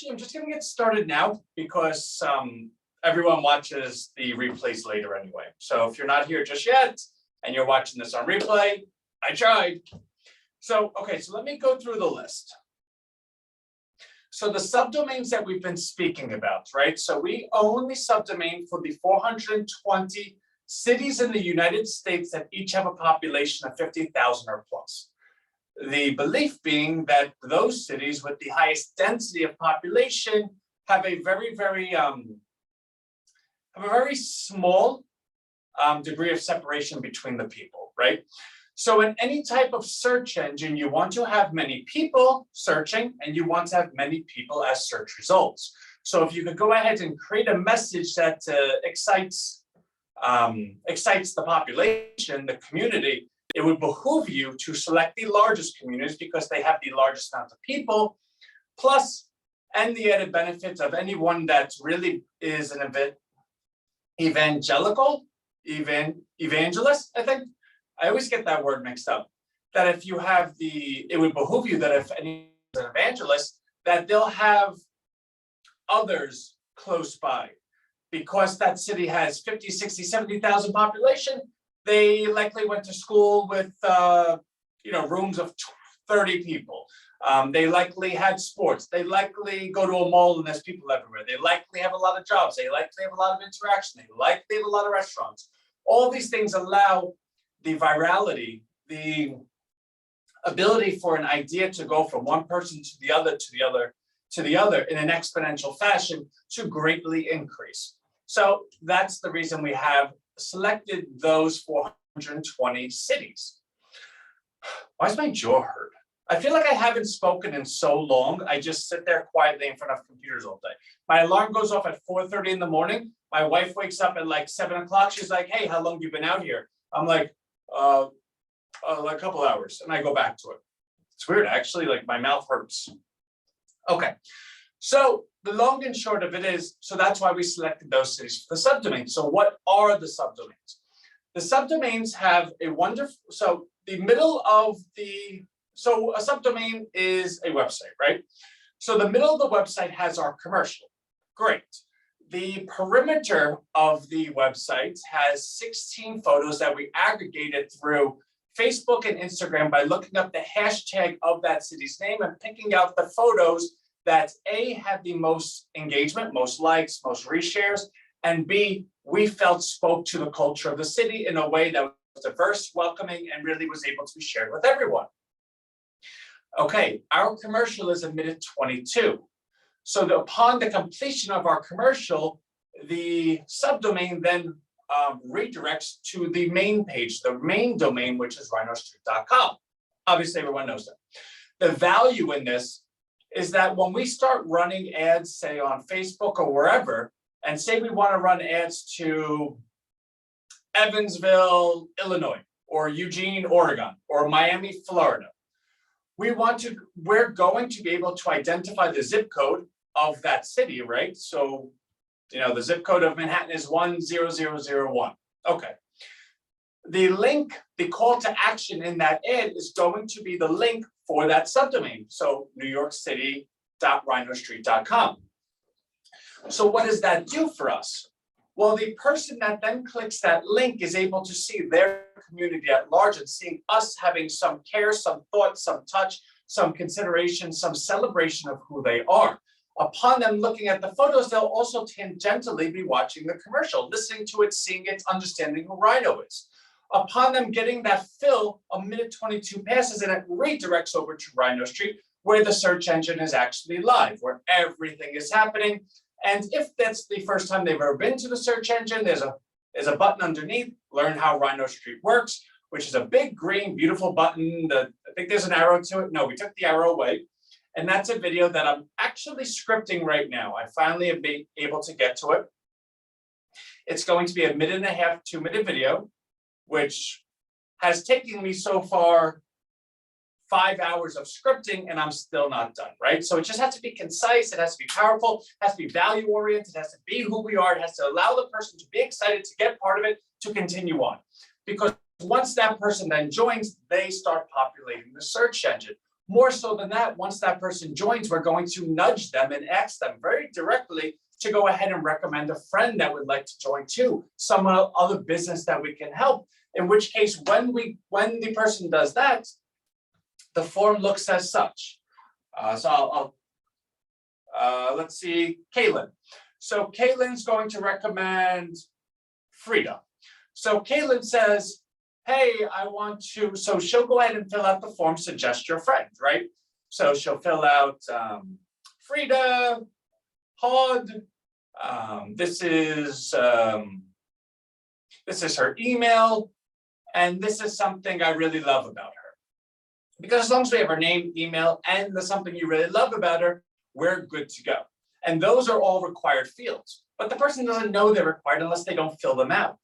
I'm just going to get started now because everyone watches the replays later anyway. So if you're not here just yet and you're watching this on replay, I tried. So, okay, so let me go through the list. So the subdomains that we've been speaking about, right? So we own the subdomain for the 420 cities in the United States that each have a population of 50,000 or plus. The belief being that those cities with the highest density of population have a very small degree of separation between the people, right? So in any type of search engine, you want to have many people searching and you want to have many people as search results. So if you could go ahead and create a message that excites the population, the community, it would behoove you to select the largest communities because they have the largest amount of people, plus, and the added benefit of anyone that really is an evangelist, I think. I always get that word mixed up. That if you have it would behoove you that if any is an evangelist, that they'll have others close by. Because that city has 50, 60, 70,000 population, they likely went to school with rooms of 30 people. They likely had sports. They likely go to a mall and there's people everywhere. They likely have a lot of jobs. They likely have a lot of interaction. They likely have a lot of restaurants. All these things allow the virality, the ability for an idea to go from one person to the other, in an exponential fashion to greatly increase. So that's the reason we have selected those 420 cities. Why is my jaw hurt? I feel like I haven't spoken in so long. I just sit there quietly in front of computers all day. My alarm goes off at 4:30 in the morning. My wife wakes up at like 7 o'clock. She's like, hey, how long have you been out here? I'm like, a couple hours, and I go back to it. It's weird, actually, like my mouth hurts. Okay, so the long and short of it is, so that's why we selected those cities for the subdomain. So what are the subdomains? The subdomains have a wonderful, so a subdomain is a website, right? So the middle of the website has our commercial. Great. The perimeter of the website has 16 photos that we aggregated through Facebook and Instagram by looking up the hashtag of that city's name and picking out the photos that A, had the most engagement, most likes, most reshares, and B, we felt spoke to the culture of the city in a way that was diverse, welcoming, and really was able to be shared with everyone. Okay, our commercial is a minute 22. So upon the completion of our commercial, the subdomain then redirects to the main page, the main domain, which is RHINOStreet.com. Obviously, everyone knows that. The value in this is that when we start running ads, say on Facebook or wherever, and say we want to run ads to Evansville, Illinois, or Eugene, Oregon, or Miami, Florida, we're going to be able to identify the zip code of that city, right? So, the zip code of Manhattan is 10001. Okay. The link, the call to action in that ad is going to be the link for that subdomain. So newyorkcity.rhinostreet.com. So what does that do for us? Well, the person that then clicks that link is able to see their community at large and seeing us having some care, some thought, some touch, some consideration, some celebration of who they are. Upon them looking at the photos, they'll also tangentially be watching the commercial, listening to it, seeing it, understanding who Rhino is. Upon them getting that fill, a minute 22 passes and it redirects over to RHINOstreet, where the search engine is actually live, where everything is happening. And if that's the first time they've ever been to the search engine, there's a button underneath, learn how RHINOstreet works, which is a big green, beautiful button. I think there's an arrow to it. No, we took the arrow away. And that's a video that I'm actually scripting right now. I finally have been able to get to it. It's going to be a 1.5, 2-minute video, which has taken me so far 5 hours of scripting, and I'm still not done, right? So it just has to be concise. It has to be powerful. It has to be value oriented. It has to be who we are. It has to allow the person to be excited to get part of it, to continue on. Because once that person then joins, they start populating the search engine. More so than that, once that person joins, we're going to nudge them and ask them very directly to go ahead and recommend a friend that would like to join too, some other business that we can help. In which case, when the person does that, the form looks as such. Let's see, Kaylin. So Kaylin's going to recommend Frida. So Kaylin says, hey, I want to, so she'll go ahead and fill out the form, suggest your friend, right? So she'll fill out Frida, Hod, this is her email, and this is something I really love about her. Because as long as we have her name, email, and the something you really love about her, we're good to go. And those are all required fields, but the person doesn't know they're required unless they don't fill them out.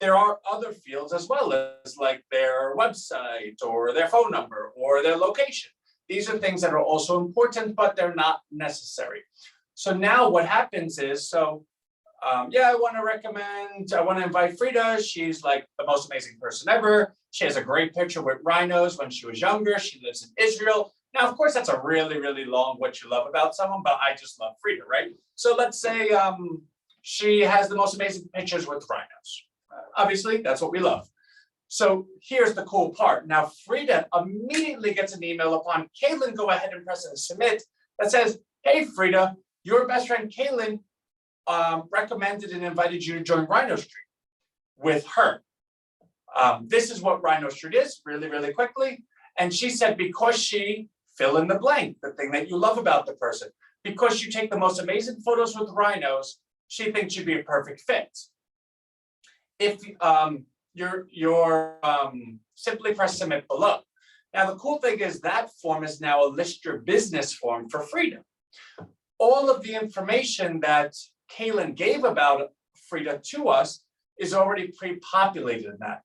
There are other fields as well, as like their website or their phone number or their location. These are things that are also important, but they're not necessary. So now what happens is, yeah, I want to invite Frida. She's like the most amazing person ever. She has a great picture with rhinos when she was younger. She lives in Israel. Now, of course, that's a really, really long what you love about someone, but I just love Frida, right? So let's say she has the most amazing pictures with rhinos. Obviously, that's what we love. So here's the cool part. Now, Frida immediately gets an email upon Kaylin go ahead and press and submit that says, hey, Frida, your best friend Kaylin recommended and invited you to join RHINOStreet with her. This is what RHINOStreet is, really, really quickly. And she said, because she, fill in the blank, the thing that you love about the person, because you take the most amazing photos with rhinos, she thinks you'd be a perfect fit. If simply press submit below. Now, the cool thing is that form is now a list your business form for Frida. All of the information that Kaylin gave about Frida to us is already pre-populated in that.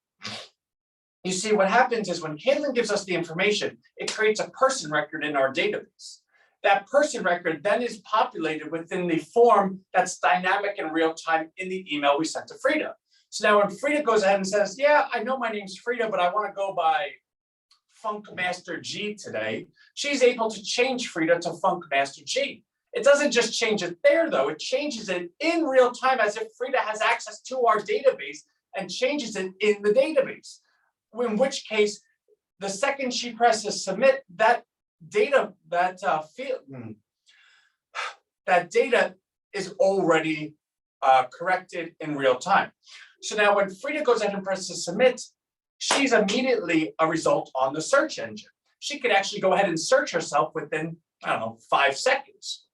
You see, what happens is when Kaylin gives us the information, it creates a person record in our database. That person record then is populated within the form that's dynamic in real time in the email we sent to Frida. So now when Frida goes ahead and says, yeah, I know my name's Frida, but I want to go by Funk Master G today, she's able to change Frida to Funk Master G. It doesn't just change it there, though. It changes it in real time as if Frida has access to our database and changes it in the database. In which case, the second she presses submit, that data, that data is already corrected in real time. So now when Frida goes ahead and presses submit, she's immediately a result on the search engine. She could actually go ahead and search herself within, 5 seconds.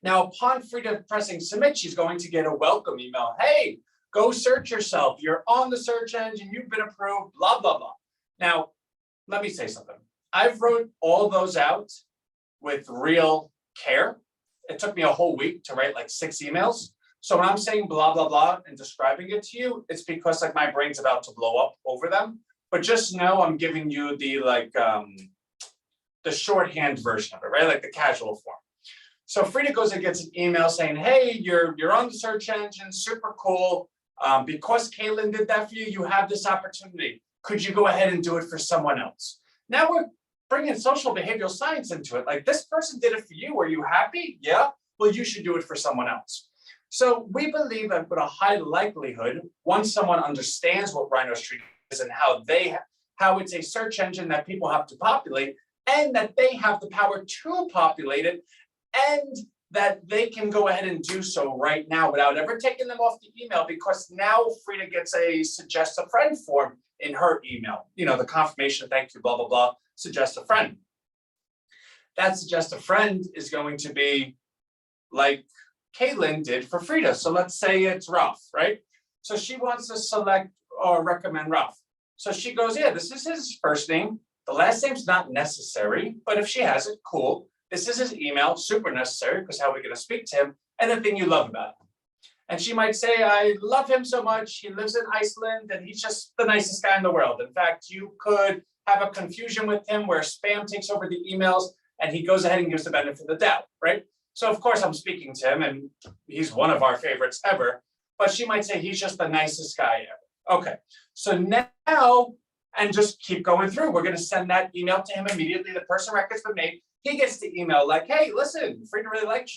Now, upon Frida pressing submit, she's going to get a welcome email. Hey, go search yourself. You're on the search engine. You've been approved, blah, blah, blah. Now, let me say something. I've wrote all those out with real care. It took me a whole week to write like 6 emails. So when I'm saying blah, blah, blah and describing it to you, it's because like my brain's about to blow up over them. But just know I'm giving you the shorthand version of it, right? Like the casual form. So Frida goes and gets an email saying, hey, you're on the search engine, super cool. Because Kaylin did that for you, you have this opportunity. Could you go ahead and do it for someone else? Now we're bringing social behavioral science into it. Like, this person did it for you. Are you happy? Yeah. Well, you should do it for someone else. So we believe that with a high likelihood, once someone understands what RHINOStreet is and how it's a search engine that people have to populate, and that they have the power to populate it, and that they can go ahead and do so right now without ever taking them off the email, because now Frida gets a suggest a friend form in her email. The confirmation, thank you, blah, blah, blah, suggest a friend. That suggest a friend is going to be like Kaylin did for Frida. So let's say it's Ralph, right? So she wants to select or recommend Ralph. So she goes, yeah, this is his first name. The last name's not necessary, but if she has it, cool. This is his email, super necessary, because how are we going to speak to him? And the thing you love about him. And she might say, I love him so much. He lives in Iceland and he's just the nicest guy in the world. In fact, you could have a confusion with him where spam takes over the emails and he goes ahead and gives the benefit of the doubt, right? So of course I'm speaking to him and he's one of our favorites ever, but she might say he's just the nicest guy ever. Okay, so now and just keep going through. We're going to send that email to him immediately. The person record's been made. He gets the email like, hey, listen, Frida really liked you.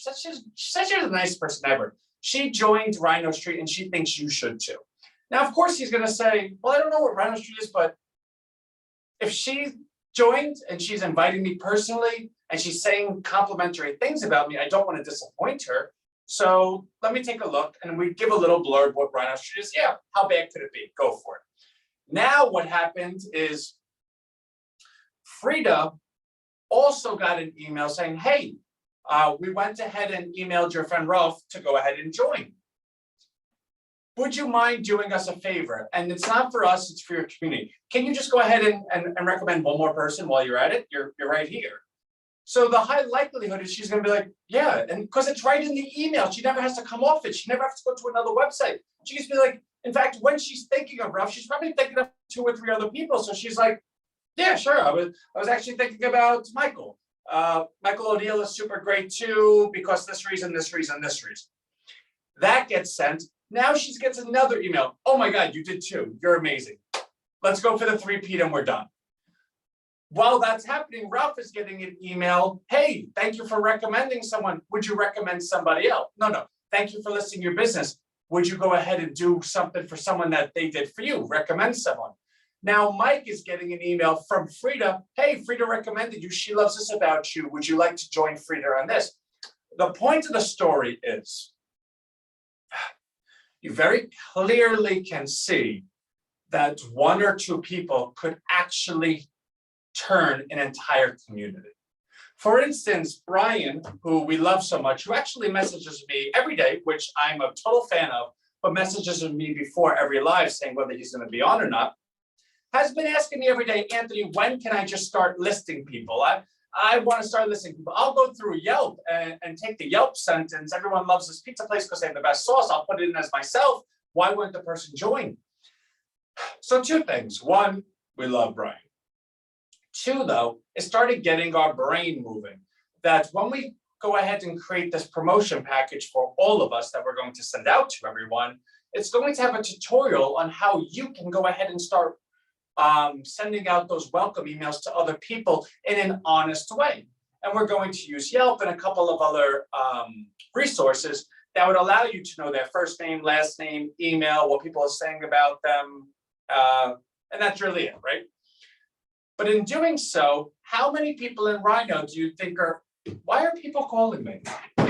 She said she was the nicest person ever. She joined RHINOStreet and she thinks you should too. Now, of course, he's going to say, well, I don't know what RHINOStreet is, but if she joined and she's inviting me personally and she's saying complimentary things about me, I don't want to disappoint her. So let me take a look, and we give a little blurb what RHINOStreet is. Yeah, how bad could it be? Go for it. Now what happened is Frida also got an email saying, hey, we went ahead and emailed your friend Ralph to go ahead and join. Would you mind doing us a favor? And it's not for us, it's for your community. Can you just go ahead and recommend one more person while you're at it? You're right here. So the high likelihood is she's going to be like, yeah, and because it's right in the email. She never has to come off it. She never has to go to another website. She can be like, in fact, when she's thinking of Ralph, she's probably thinking of 2 or 3 other people. So she's like, yeah, sure. I was actually thinking about Michael. Michael O'Neill is super great too, because this reason. That gets sent. Now she gets another email. Oh my God, you did too. You're amazing. Let's go for the 3-peat and we're done. While that's happening, Ralph is getting an email. Hey, thank you for recommending someone. Would you recommend somebody else? No. Thank you for listing your business. Would you go ahead and do something for someone that they did for you? Recommend someone. Now Mike is getting an email from Frida. Hey, Frida recommended you. She loves this about you. Would you like to join Frida on this? The point of the story is you very clearly can see that 1 or 2 people could actually turn an entire community. For instance, Brian, who we love so much, who actually messages me every day, which I'm a total fan of, but messages me before every live saying whether he's going to be on or not, has been asking me every day, Anthony, when can I just start listing people? I want to start listing people. I'll go through Yelp and take the Yelp sentence. Everyone loves this pizza place because they have the best sauce. I'll put it in as myself. Why wouldn't the person join? So 2 things. 1, we love Brian. 2, though, it started getting our brain moving. That when we go ahead and create this promotion package for all of us that we're going to send out to everyone, it's going to have a tutorial on how you can go ahead and start sending out those welcome emails to other people in an honest way. And we're going to use Yelp and a couple of other resources that would allow you to know their first name, last name, email, what people are saying about them. And that's really it, right? But in doing so, how many people in Rhino do you think why are people calling me?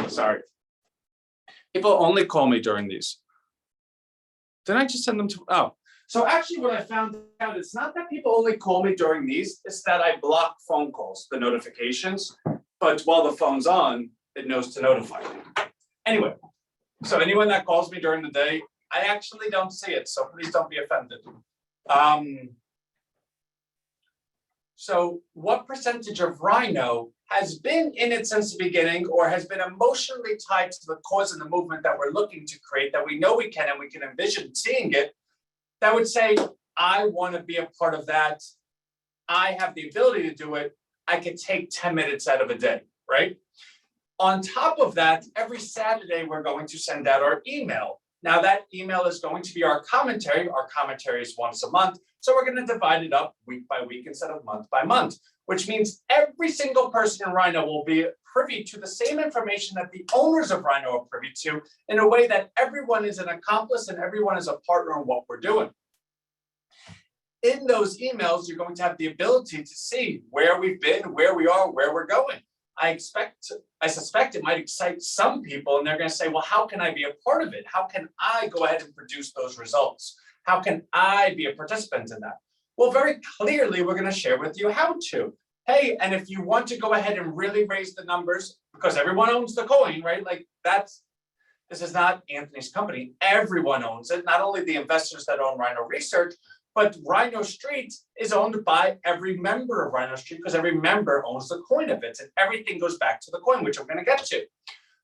Sorry. People only call me during these. Didn't I just send them to, So actually what I found out, it's not that people only call me during these, it's that I block phone calls, the notifications, but while the phone's on, it knows to notify me. Anyway, so anyone that calls me during the day, I actually don't see it, so please don't be offended. So what percentage of Rhino has been in it since the beginning or has been emotionally tied to the cause and the movement that we're looking to create, that we know we can and we can envision seeing it, that would say, I want to be a part of that. I have the ability to do it. I could take 10 minutes out of a day, right? On top of that, every Saturday, we're going to send out our email. Now that email is going to be our commentary. Our commentary is once a month. So we're going to divide it up week by week instead of month by month, which means every single person in Rhino will be privy to the same information that the owners of Rhino are privy to, in a way that everyone is an accomplice and everyone is a partner in what we're doing. In those emails, you're going to have the ability to see where we've been, where we are, where we're going. I suspect it might excite some people, and they're going to say, well, how can I be a part of it? How can I go ahead and produce those results? How can I be a participant in that? Well, very clearly, we're going to share with you how to. Hey, and if you want to go ahead and really raise the numbers, because everyone owns the coin, right? Like this is not Anthony's company. Everyone owns it, not only the investors that own Rhino Research, but RHINOStreet is owned by every member of RHINOStreet because every member owns the coin of it, and everything goes back to the coin, which I'm going to get to.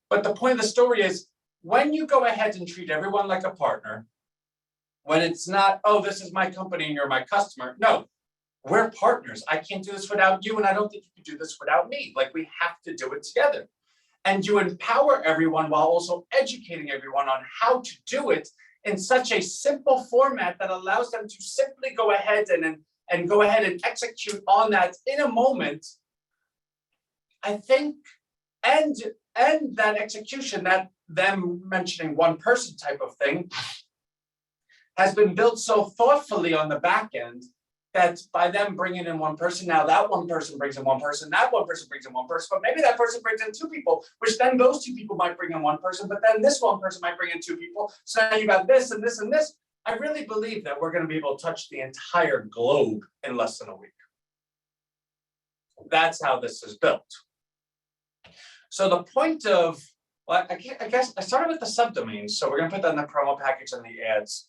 But the point of the story is, when you go ahead and treat everyone like a partner, when it's not, oh, this is my company and you're my customer. No, we're partners. I can't do this without you, and I don't think you can do this without me. Like, we have to do it together. And you empower everyone while also educating everyone on how to do it in such a simple format that allows them to simply go ahead and go ahead and execute on that in a moment, I think, and that execution, that them mentioning one person type of thing, has been built so thoughtfully on the back end that by them bringing in one person, now that one person brings in one person, that one person brings in one person, but maybe that person brings in two people, which then those two people might bring in one person, but then this one person might bring in two people. So now you got this and this and this. I really believe that we're going to be able to touch the entire globe in less than a week. That's how this is built. So the point of, well, I guess I started with the subdomains. So we're going to put that in the promo package and the ads.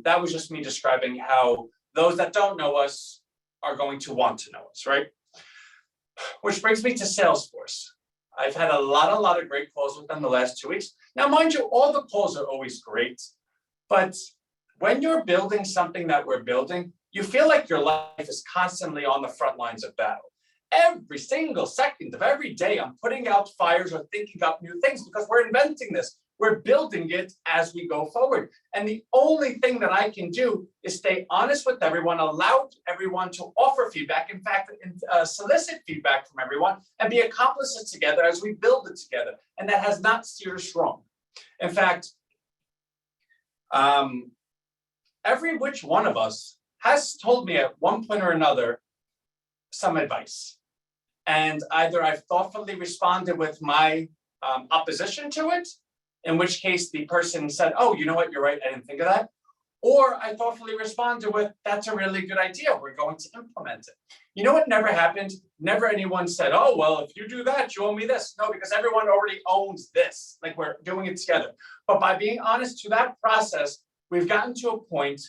That was just me describing how those that don't know us are going to want to know us, right? Which brings me to Salesforce. I've had a lot of great calls with them the last 2 weeks. Now, mind you, all the calls are always great, but when you're building something that we're building, you feel like your life is constantly on the front lines of battle. Every single second of every day, I'm putting out fires or thinking up new things because we're inventing this. We're building it as we go forward. And the only thing that I can do is stay honest with everyone, allow everyone to offer feedback, in fact, solicit feedback from everyone, and be accomplices together as we build it together. And that has not steered us wrong. In fact, every which one of us has told me at one point or another some advice. And either I've thoughtfully responded with my opposition to it, in which case the person said, oh, you know what, you're right, I didn't think of that. Or I thoughtfully responded with, that's a really good idea, we're going to implement it. You know what never happened? Never anyone said, oh, well, if you do that, you owe me this. No, because everyone already owns this, like we're doing it together. But by being honest to that process, we've gotten to a point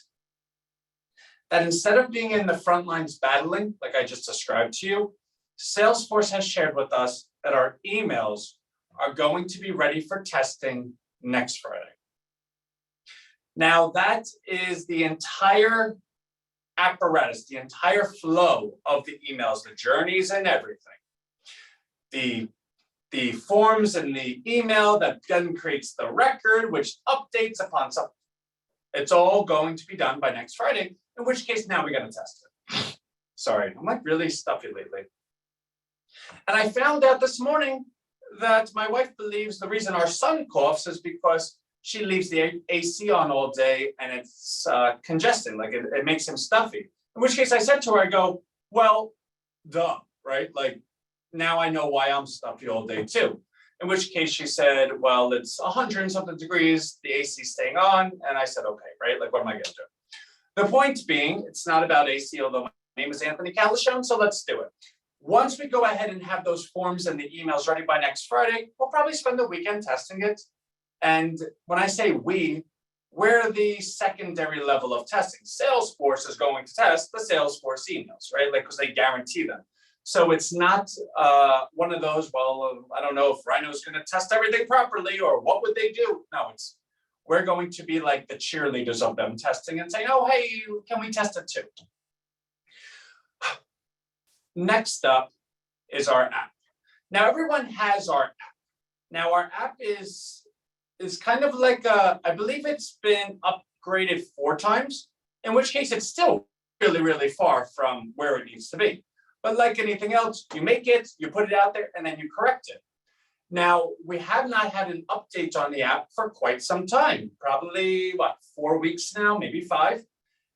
that instead of being in the front lines battling, like I just described to you, Salesforce has shared with us that our emails are going to be ready for testing next Friday. Now, that is the entire apparatus, the entire flow of the emails, the journeys and everything. The forms in the email that then creates the record, which updates upon something. It's all going to be done by next Friday, in which case now we got to test it. Sorry, I'm like really stuffy lately. And I found out this morning that my wife believes the reason our son coughs is because she leaves the AC on all day and it's congesting, like it makes him stuffy. In which case I said to her, I go, well, duh, right? Like now I know why I'm stuffy all day too. In which case she said, well, it's 100 and something degrees, the AC staying on. And I said, okay, right? Like what am I gonna do? The point being, it's not about AC, although my name is Anthony Calashone, so let's do it. Once we go ahead and have those forms and the emails ready by next Friday, we'll probably spend the weekend testing it. And when I say we're the secondary level of testing. Salesforce is going to test the Salesforce emails, right? Like, because they guarantee them. So it's not one of those, well, I don't know if Rhino is going to test everything properly or what would they do? No, we're going to be like the cheerleaders of them testing and saying, oh, hey, can we test it too? Next up is our app. Now, everyone has our app. Now, our app is kind of like, I believe it's been upgraded 4 times, in which case it's still really, really far from where it needs to be. But like anything else, you make it, you put it out there, and then you correct it. Now, we have not had an update on the app for quite some time, probably, 4 weeks now, maybe 5.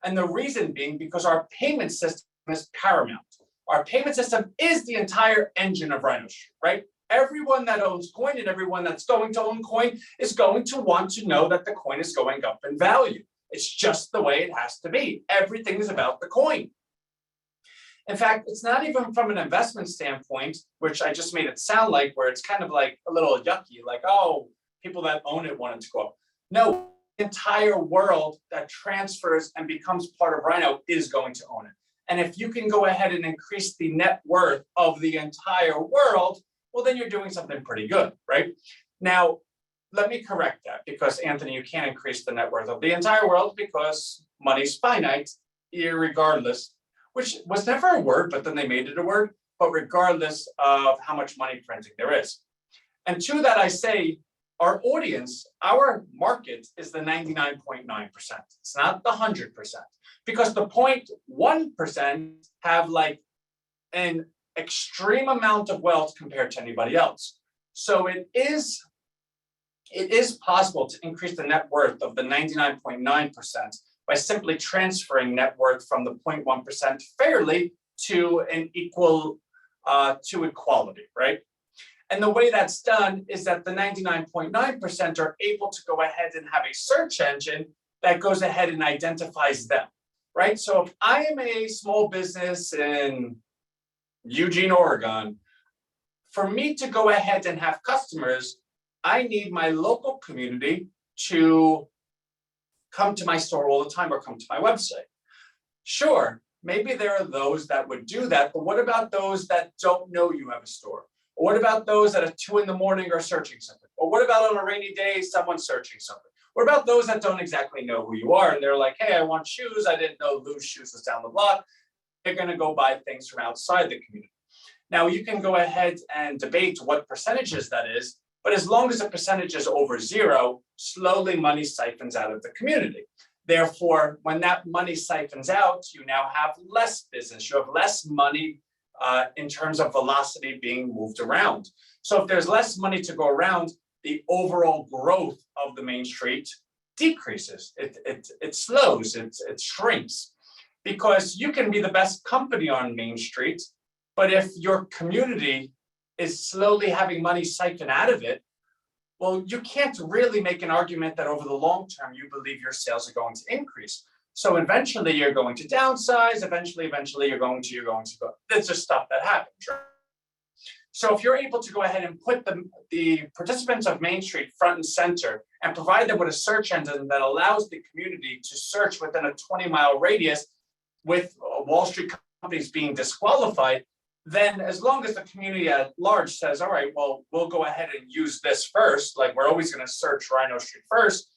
And the reason being because our payment system is paramount. Our payment system is the entire engine of RHINOStreet, right? Everyone that owns coin and everyone that's going to own coin is going to want to know that the coin is going up in value. It's just the way it has to be. Everything is about the coin. In fact, it's not even from an investment standpoint, which I just made it sound like, where it's kind of like a little yucky, like, oh, people that own it wanted to go up. No, the entire world that transfers and becomes part of Rhino is going to own it. And if you can go ahead and increase the net worth of the entire world, well, then you're doing something pretty good, right? Now, let me correct that, because Anthony, you can't increase the net worth of the entire world because money's finite, irregardless, which was never a word, but then they made it a word, but regardless of how much money printing there is. And to that I say, our audience, our market is the 99.9%. It's not the 100%, because the 0.1% have like an extreme amount of wealth compared to anybody else. So it is possible to increase the net worth of the 99.9% by simply transferring net worth from the 0.1% fairly to an equal to equality, right? And the way that's done is that the 99.9% are able to go ahead and have a search engine that goes ahead and identifies them, right? So if I am a small business in Eugene, Oregon, for me to go ahead and have customers, I need my local community to come to my store all the time or come to my website. Sure, maybe there are those that would do that, but what about those that don't know you have a store? Or what about those that at 2 in the morning are searching something? Or what about on a rainy day, someone's searching something? What about those that don't exactly know who you are and they're like, hey, I want shoes. I didn't know Lou's Shoes was down the block. They're going to go buy things from outside the community. Now, you can go ahead and debate what percentages that is, but as long as the percentage is over 0, slowly money siphons out of the community. Therefore, when that money siphons out, you now have less business. You have less money in terms of velocity being moved around. So if there's less money to go around, the overall growth of the main street decreases. It slows, it shrinks. Because you can be the best company on Main Street, but if your community is slowly having money siphoned out of it, well, you can't really make an argument that over the long term, you believe your sales are going to increase. So eventually you're going to downsize, eventually you're going to go. That's just stuff that happens, right? So if you're able to go ahead and put the participants of Main Street front and center and provide them with a search engine that allows the community to search within a 20-mile radius with Wall Street companies being disqualified, then as long as the community at large says, all right, well, we'll go ahead and use this first, like we're always going to search RHINOStreet first,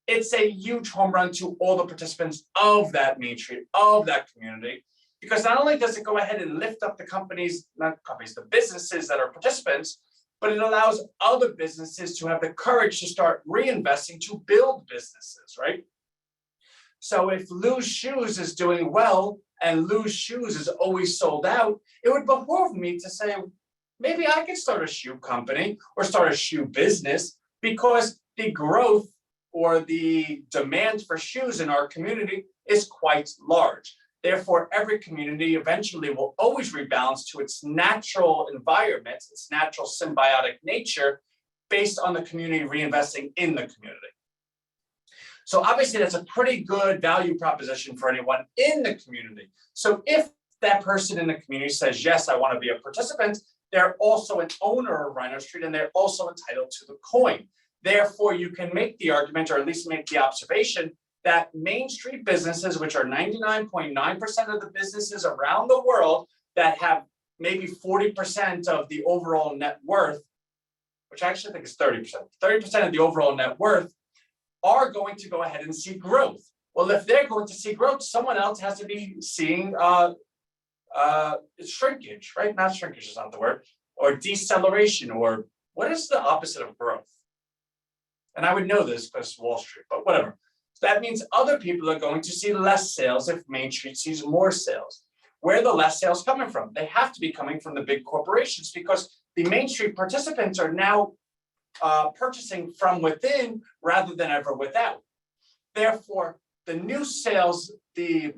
it's a huge home run to all the participants of that Main Street, of that community, because not only does it go ahead and lift up the the businesses that are participants, but it allows other businesses to have the courage to start reinvesting to build businesses, right? So if Lou's Shoes is doing well and Lou's Shoes is always sold out, it would behoove me to say, maybe I could start a shoe company or start a shoe business, because the growth or the demand for shoes in our community is quite large. Therefore, every community eventually will always rebalance to its natural environment, its natural symbiotic nature, based on the community reinvesting in the community. So obviously that's a pretty good value proposition for anyone in the community. So if that person in the community says, yes, I want to be a participant, they're also an owner of RHINOStreet and they're also entitled to the coin. Therefore, you can make the argument, or at least make the observation, that Main Street businesses, which are 99.9% of the businesses around the world that have maybe 40% of the overall net worth, which I actually think is 30% of the overall net worth, are going to go ahead and see growth. Well, if they're going to see growth, someone else has to be seeing shrinkage, right? Not shrinkage is not the word, or deceleration, or what is the opposite of growth? And I would know this because Wall Street, but whatever. So that means other people are going to see less sales if Main Street sees more sales. Where are the less sales coming from? They have to be coming from the big corporations, because the Main Street participants are now purchasing from within rather than ever without. Therefore, the new sales, the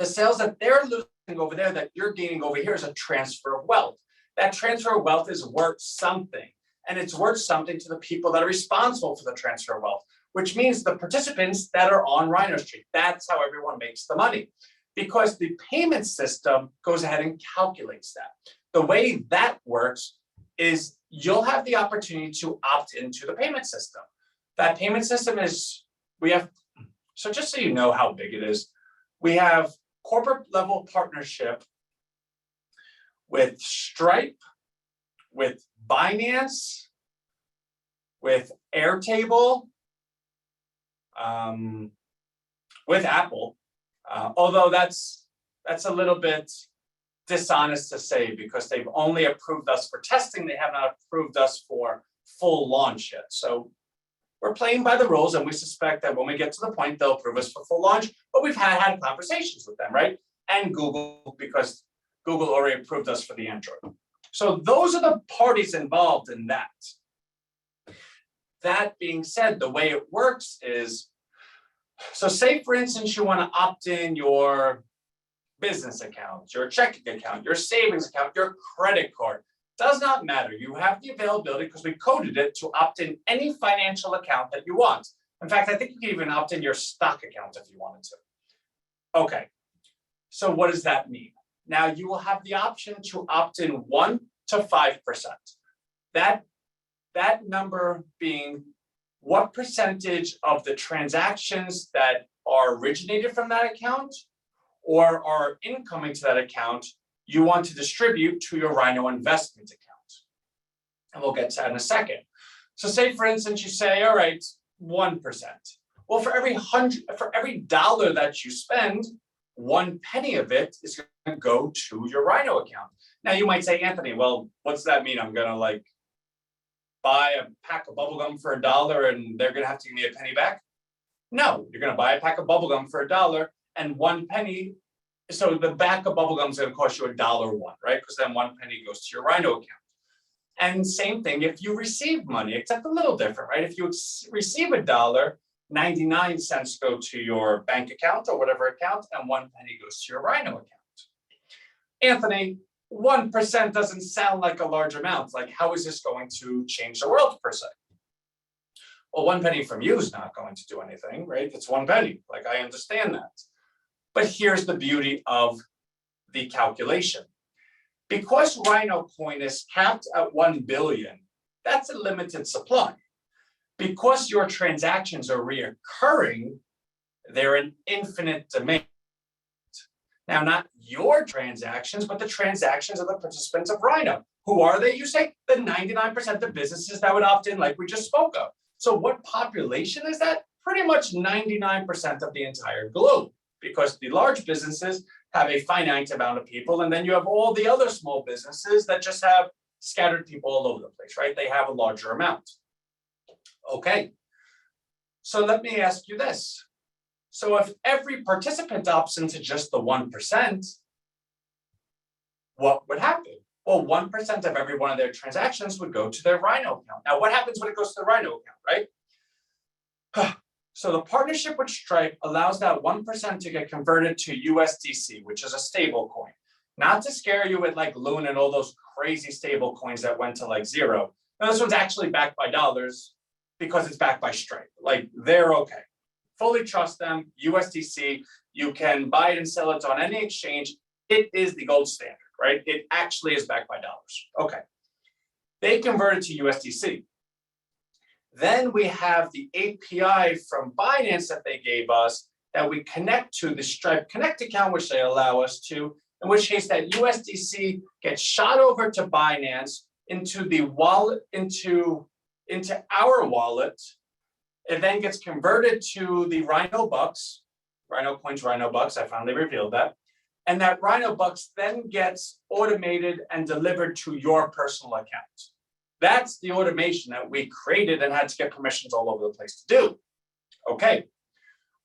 sales that they're losing over there that you're gaining over here is a transfer of wealth. That transfer of wealth is worth something, and it's worth something to the people that are responsible for the transfer of wealth, which means the participants that are on RHINOStreet. That's how everyone makes the money, because the payment system goes ahead and calculates that. The way that works is you'll have the opportunity to opt into the payment system. That payment system is, so just so you know how big it is, we have corporate level partnership with Stripe, with Binance, with Airtable, with Apple, although that's a little bit dishonest to say, because they've only approved us for testing. They have not approved us for full launch yet. So we're playing by the rules, and we suspect that when we get to the point, they'll approve us for full launch, but we've had conversations with them, right? And Google, because Google already approved us for the Android. So those are the parties involved in that. That being said, the way it works is, so say for instance, you want to opt in your business account, your checking account, your savings account, your credit card. Does not matter. You have the availability because we coded it to opt in any financial account that you want. In fact, I think you can even opt in your stock account if you wanted to. Okay, so what does that mean? Now you will have the option to opt in 1 to 5%. That number being what percentage of the transactions that are originated from that account or are incoming to that account you want to distribute to your Rhino investment account. And we'll get to that in a second. So say, for instance, you say, all right, 1%. Well, for every dollar that you spend, 1 penny of it is going to go to your Rhino account. Now you might say, Anthony, well, what's that mean? I'm going to like buy a pack of bubblegum for $1 and they're going to have to give me a penny back? No, you're going to buy a pack of bubblegum for $1 and 1 penny. So the pack of bubblegum is going to cost you $1.01, right? Because then 1 penny goes to your Rhino account. And same thing if you receive money, except a little different, right? If you receive $1, 99 cents go to your bank account or whatever account, and 1 penny goes to your Rhino account. Anthony, 1% doesn't sound like a large amount. Like, how is this going to change the world per se? Well, 1 penny from you is not going to do anything, right? It's 1 penny. Like, I understand that. But here's the beauty of the calculation. Because Rhino coin is capped at 1 billion, that's a limited supply. Because your transactions are reoccurring, they're an infinite demand. Now, not your transactions, but the transactions of the participants of Rhino. Who are they, you say? The 99% of businesses that would opt in, like we just spoke of. So what population is that? Pretty much 99% of the entire globe, because the large businesses have a finite amount of people, and then you have all the other small businesses that just have scattered people all over the place, right? They have a larger amount. Okay, so let me ask you this. So if every participant opts into just the 1%, what would happen? Well, 1% of every one of their transactions would go to their Rhino account. Now, what happens when it goes to the Rhino account, right? So the partnership with Stripe allows that 1% to get converted to USDC, which is a stable coin. Not to scare you with like Loon and all those crazy stable coins that went to like zero. Now, this one's actually backed by dollars because it's backed by Stripe. Like, they're okay. Fully trust them, USDC. You can buy it and sell it on any exchange. It is the gold standard, right? It actually is backed by dollars. Okay. They converted to USDC. Then we have the API from Binance that they gave us that we connect to the Stripe Connect account, which they allow us to, in which case that USDC gets shot over to Binance into the wallet, into our wallet. It then gets converted to the Rhino Bucks, Rhino Coins, Rhino Bucks. I finally revealed that. And that Rhino Bucks then gets automated and delivered to your personal account. That's the automation that we created and had to get permissions all over the place to do. Okay,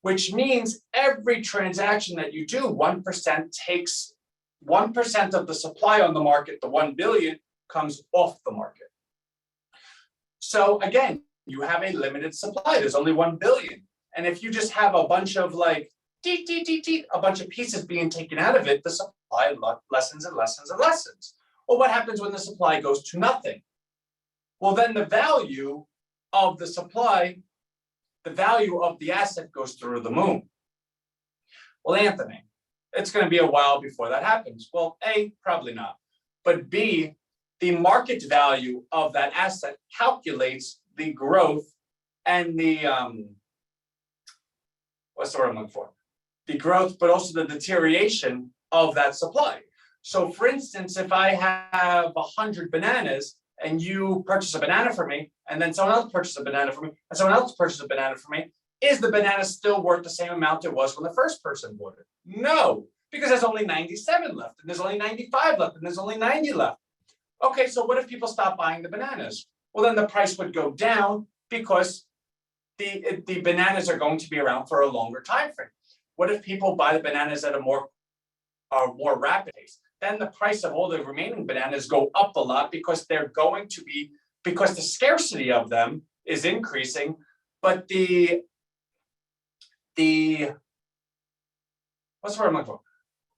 which means every transaction that you do, 1% takes 1% of the supply on the market, the 1 billion comes off the market. So again, you have a limited supply. There's only 1 billion. And if you just have a bunch of like, a bunch of pieces being taken out of it, the supply lessens and lessens and lessens. Well, what happens when the supply goes to nothing? Well, then the value of the supply, the value of the asset goes through the moon. Well, Anthony, it's going to be a while before that happens. Well, A, probably not. But B, the market value of that asset calculates the growth and the, what's the word I'm looking for? The growth, but also the deterioration of that supply. So for instance, if I have 100 bananas and you purchase a banana for me, and then someone else purchases a banana for me, and someone else purchases a banana for me, is the banana still worth the same amount it was when the first person bought it? No, because there's only 97 left, and there's only 95 left, and there's only 90 left. Okay, so what if people stop buying the bananas? well, then the price would go down because the bananas are going to be around for a longer time frame. What if people buy the bananas at a more rapid pace? Then the price of all the remaining bananas go up a lot because because the scarcity of them is increasing, but the what's the word I'm looking for?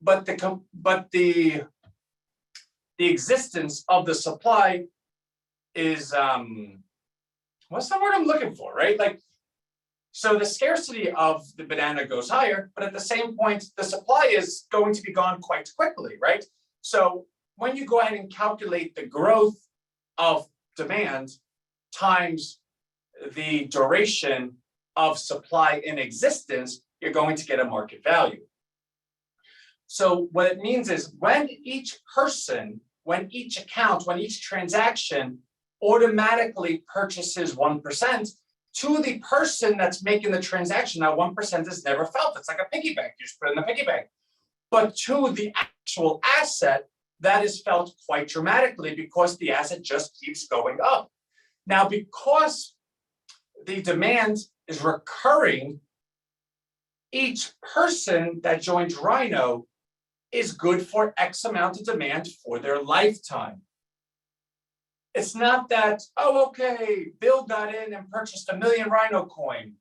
But the existence of the supply is what's the word I'm looking for, right? Like, so the scarcity of the banana goes higher, but at the same point, the supply is going to be gone quite quickly, right? So when you go ahead and calculate the growth of demand times the duration of supply in existence, you're going to get a market value. So what it means is when each person, when each account, when each transaction automatically purchases 1%, to the person that's making the transaction, that 1% is never felt. It's like a piggy bank, you just put it in the piggy bank. But to the actual asset, that is felt quite dramatically because the asset just keeps going up. Now, because the demand is recurring, each person that joins Rhino is good for X amount of demand for their lifetime. It's not that, oh, okay, Bill got in and purchased 1 million Rhino coin.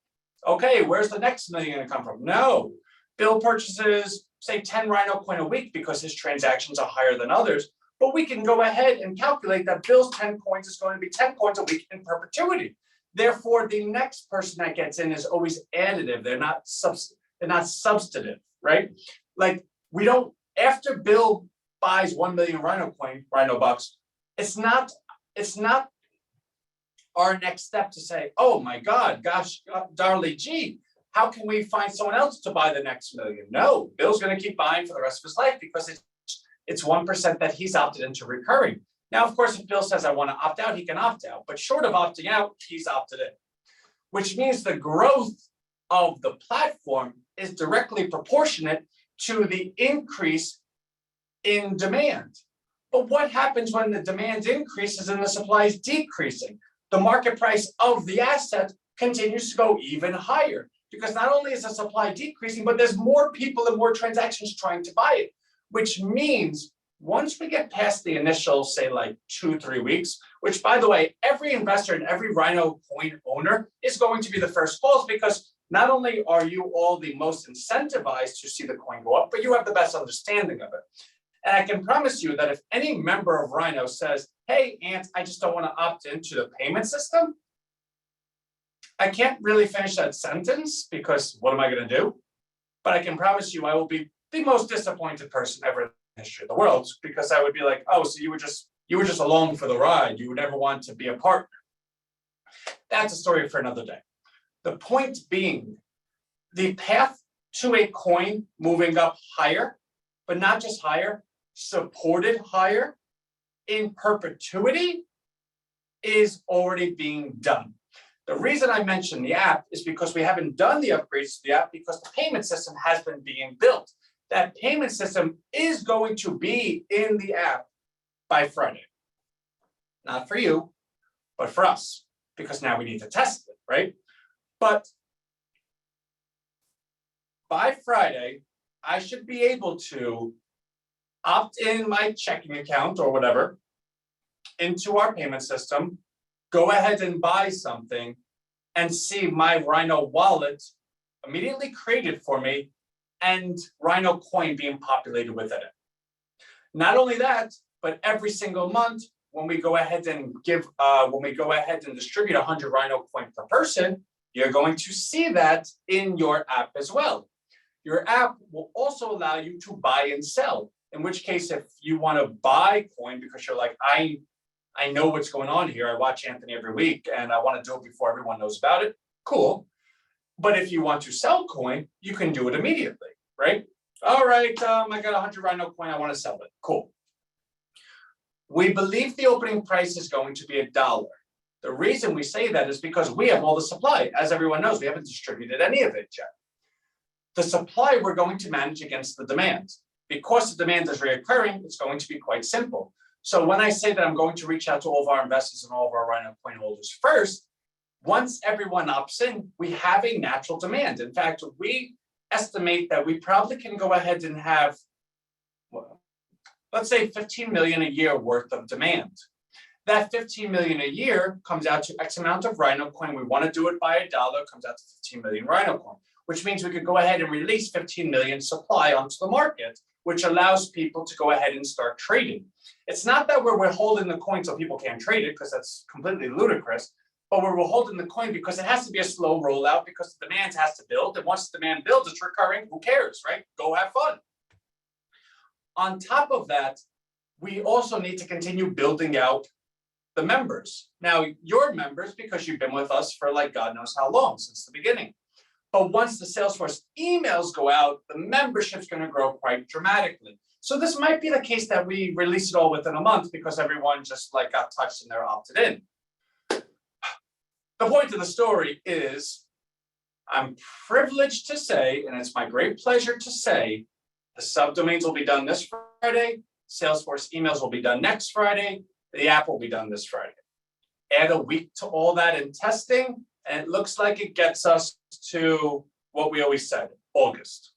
Okay, where's the next million gonna come from? No, Bill purchases, say 10 Rhino coin a week because his transactions are higher than others, but we can go ahead and calculate that Bill's 10 coins is going to be 10 coins a week in perpetuity. Therefore, the next person that gets in is always additive. They're not substantive, right? Like we don't, after Bill buys 1 million Rhino bucks, it's not our next step to say, oh my God, gosh, darling gee, how can we find someone else to buy the next million? No, Bill's going to keep buying for the rest of his life because it's 1% that he's opted into recurring. Now, of course, if Bill says I want to opt out, he can opt out, but short of opting out, he's opted in, which means the growth of the platform is directly proportionate to the increase in demand. But what happens when the demand increases and the supply is decreasing? The market price of the asset continues to go even higher because not only is the supply decreasing, but there's more people and more transactions trying to buy it, which means once we get past the initial, say like 2-3 weeks, which by the way, every investor and every Rhino coin owner is going to be the first calls because not only are you all the most incentivized to see the coin go up, but you have the best understanding of it. And I can promise you that if any member of Rhino says, hey, Ant, I just don't want to opt into the payment system, I can't really finish that sentence because what am I going to do? But I can promise you I will be the most disappointed person ever in the history of the world because I would be like, oh, so you were just along for the ride. You would never want to be a partner. That's a story for another day. The point being, the path to a coin moving up higher, but not just higher, supported higher in perpetuity is already being done. The reason I mentioned the app is because we haven't done the upgrades to the app because the payment system has been being built. That payment system is going to be in the app by Friday. Not for you, but for us, because now we need to test it, right? But by Friday, I should be able to opt in my checking account or whatever into our payment system, go ahead and buy something and see my Rhino wallet immediately created for me and Rhino coin being populated within it. Not only that, but every single month when we go ahead and distribute 100 Rhino coin per person, you're going to see that in your app as well. Your app will also allow you to buy and sell, in which case, if you want to buy coin because you're like, I know what's going on here. I watch Anthony every week and I want to do it before everyone knows about it. Cool. But if you want to sell coin, you can do it immediately, right? All right, I got 100 Rhino coin. I want to sell it. Cool. We believe the opening price is going to be $1. The reason we say that is because we have all the supply. As everyone knows, we haven't distributed any of it yet. The supply we're going to manage against the demand. Because the demand is reoccurring, it's going to be quite simple. So when I say that I'm going to reach out to all of our investors and all of our Rhino coin holders first, once everyone opts in, we have a natural demand. In fact, we estimate that we probably can go ahead and have, well, let's say 15 million a year worth of demand. That 15 million a year comes out to X amount of Rhino coin. We want to do it by $1, comes out to 15 million Rhino coin, which means we could go ahead and release 15 million supply onto the market, which allows people to go ahead and start trading. It's not that we're holding the coin so people can't trade it, because that's completely ludicrous, but we're holding the coin because it has to be a slow rollout, because the demand has to build. And once the demand builds, it's recurring. Who cares, right? Go have fun. On top of that, we also need to continue building out the members. Now, you're members because you've been with us for like God knows how long, since the beginning. But once the Salesforce emails go out, the membership's going to grow quite dramatically. So this might be the case that we release it all within a month because everyone just like got touched and they're opted in. The point of the story is, I'm privileged to say, and it's my great pleasure to say, the subdomains will be done this Friday, Salesforce emails will be done next Friday, the app will be done this Friday. Add a week to all that in testing, and it looks like it gets us to what we always said, August.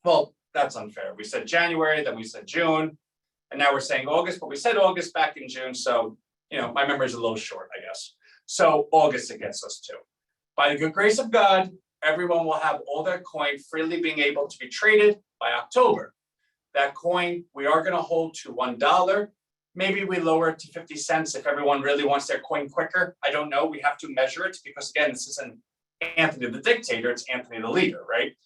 Well, that's unfair. We said January, then we said June, and now we're saying August, but we said August back in June, so my memory's a little short, I guess. So August it gets us to. By the good grace of God, everyone will have all their coin freely being able to be traded by October. That coin we are going to hold to $1. Maybe we lower it to 50 cents if everyone really wants their coin quicker. I don't know. We have to measure it because, again, this isn't Anthony the dictator. It's Anthony the leader, right?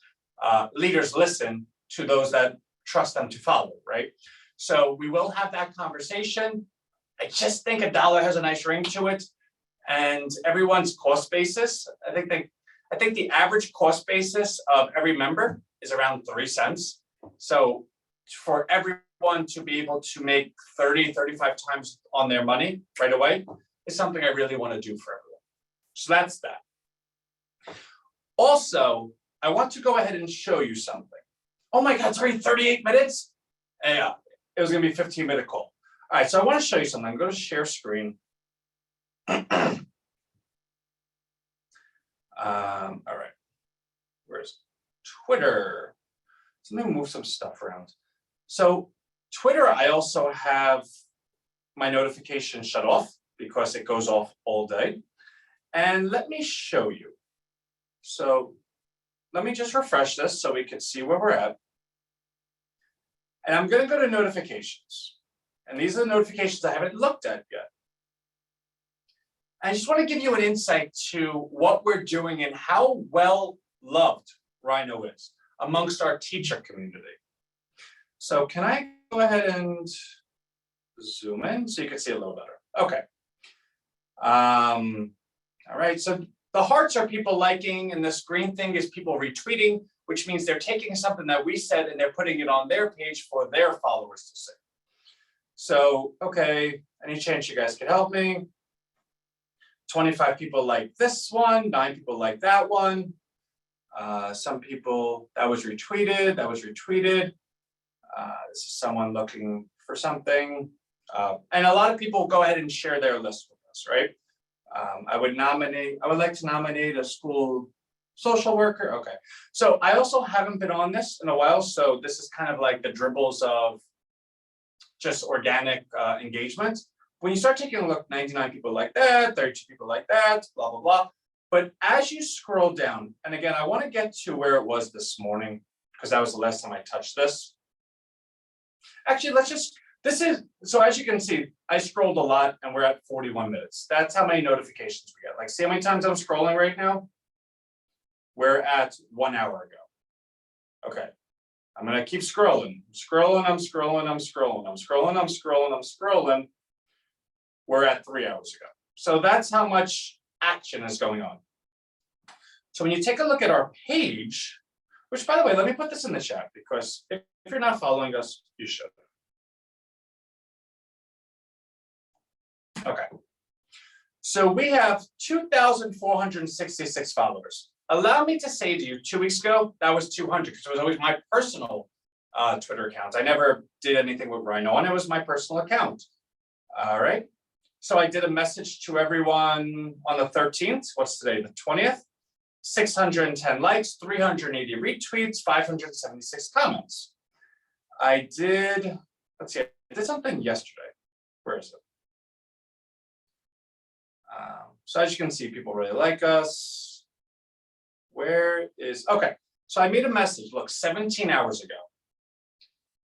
Leaders listen to those that trust them to follow, right? So we will have that conversation. I just think $1 has a nice ring to it. And everyone's cost basis, I think the average cost basis of every member is around 3 cents. So for everyone to be able to make 30, 35 times on their money right away is something I really want to do for everyone. So that's that. Also, I want to go ahead and show you something. Oh my God, it's already 38 minutes? Yeah, it was going to be a 15-minute call. All right, so I want to show you something. I'm going to share screen. All right, where's Twitter? So let me move some stuff around. So Twitter, I also have my notification shut off because it goes off all day. And let me show you. So let me just refresh this so we can see where we're at. And I'm going to go to notifications. And these are the notifications I haven't looked at yet. I just want to give you an insight to what we're doing and how well loved Rhino is amongst our teacher community. So can I go ahead and zoom in so you can see a little better? Okay. All right, so the hearts are people liking, and this green thing is people retweeting, which means they're taking something that we said and they're putting it on their page for their followers to see. So, okay, any chance you guys could help me? 25 people like this one, 9 people like that one. Some people, that was retweeted, this is someone looking for something. And a lot of people go ahead and share their list with us, right? I would like to nominate a school social worker. Okay. So I also haven't been on this in a while. So this is kind of like the dribbles of just organic engagement. When you start taking a look, 99 people like that, 32 people like that, blah, blah, blah. But as you scroll down, and again, I want to get to where it was this morning, because that was the last time I touched this. Actually, so as you can see, I scrolled a lot and we're at 41 minutes. That's how many notifications we get. Like, see how many times I'm scrolling right now? We're at 1 hour ago. Okay. I'm going to keep scrolling. I'm scrolling. We're at 3 hours ago. So that's how much action is going on. So when you take a look at our page, which, by the way, let me put this in the chat, because if you're not following us, you should. Okay. So we have 2,466 followers. Allow me to say to you, 2 weeks ago, that was 200, because it was always my personal Twitter account. I never did anything with Rhino, and it was my personal account. All right. So I did a message to everyone on the 13th. What's today? The 20th. 610 likes, 380 retweets, 576 comments. I did, let's see, I did something yesterday. Where is it? So as you can see, people really like us. Where is, okay. So I made a message, look, 17 hours ago.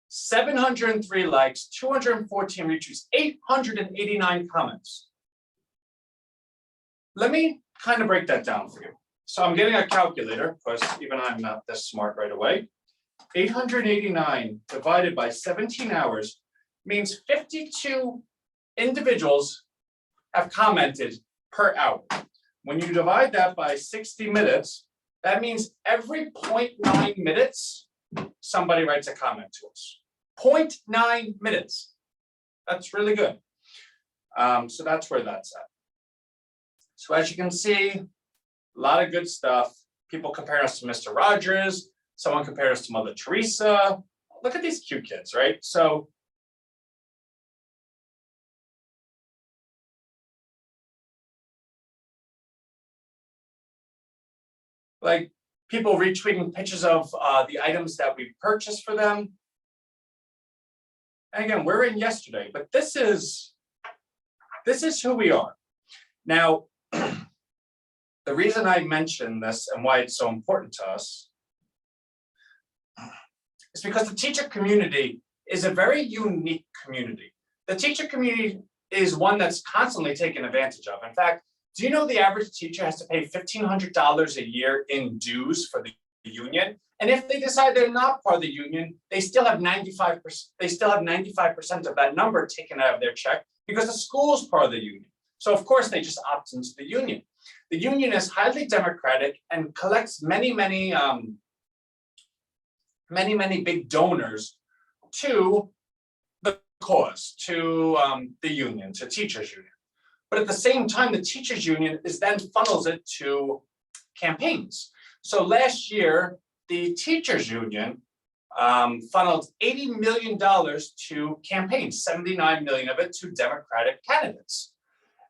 703 likes, 214 retweets, 889 comments. Let me kind of break that down for you. So I'm getting a calculator, because even I'm not this smart right away. 889 divided by 17 hours means 52 individuals have commented per hour. When you divide that by 60 minutes, that means every 0.9 minutes, somebody writes a comment to us. 0.9 minutes. That's really good. So that's where that's at. So as you can see, a lot of good stuff. People compare us to Mr. Rogers. Someone compared us to Mother Teresa. Look at these cute kids, right? So like people retweeting pictures of the items that we purchased for them. And again, we're in yesterday, but this is who we are. Now, the reason I mention this and why it's so important to us is because the teacher community is a very unique community. The teacher community is one that's constantly taken advantage of. In fact, do you know the average teacher has to pay $1,500 a year in dues for the union? And if they decide they're not part of the union, they still have 95%. They still have 95% of that number taken out of their check because the school's part of the union. So of course they just opt into the union. The union is highly democratic and collects many big donors to the cause, to the union, to teachers union. But at the same time, the teachers union is then funnels it to campaigns. So last year, the teachers union funneled $80 million to campaigns, 79 million of it to Democratic candidates.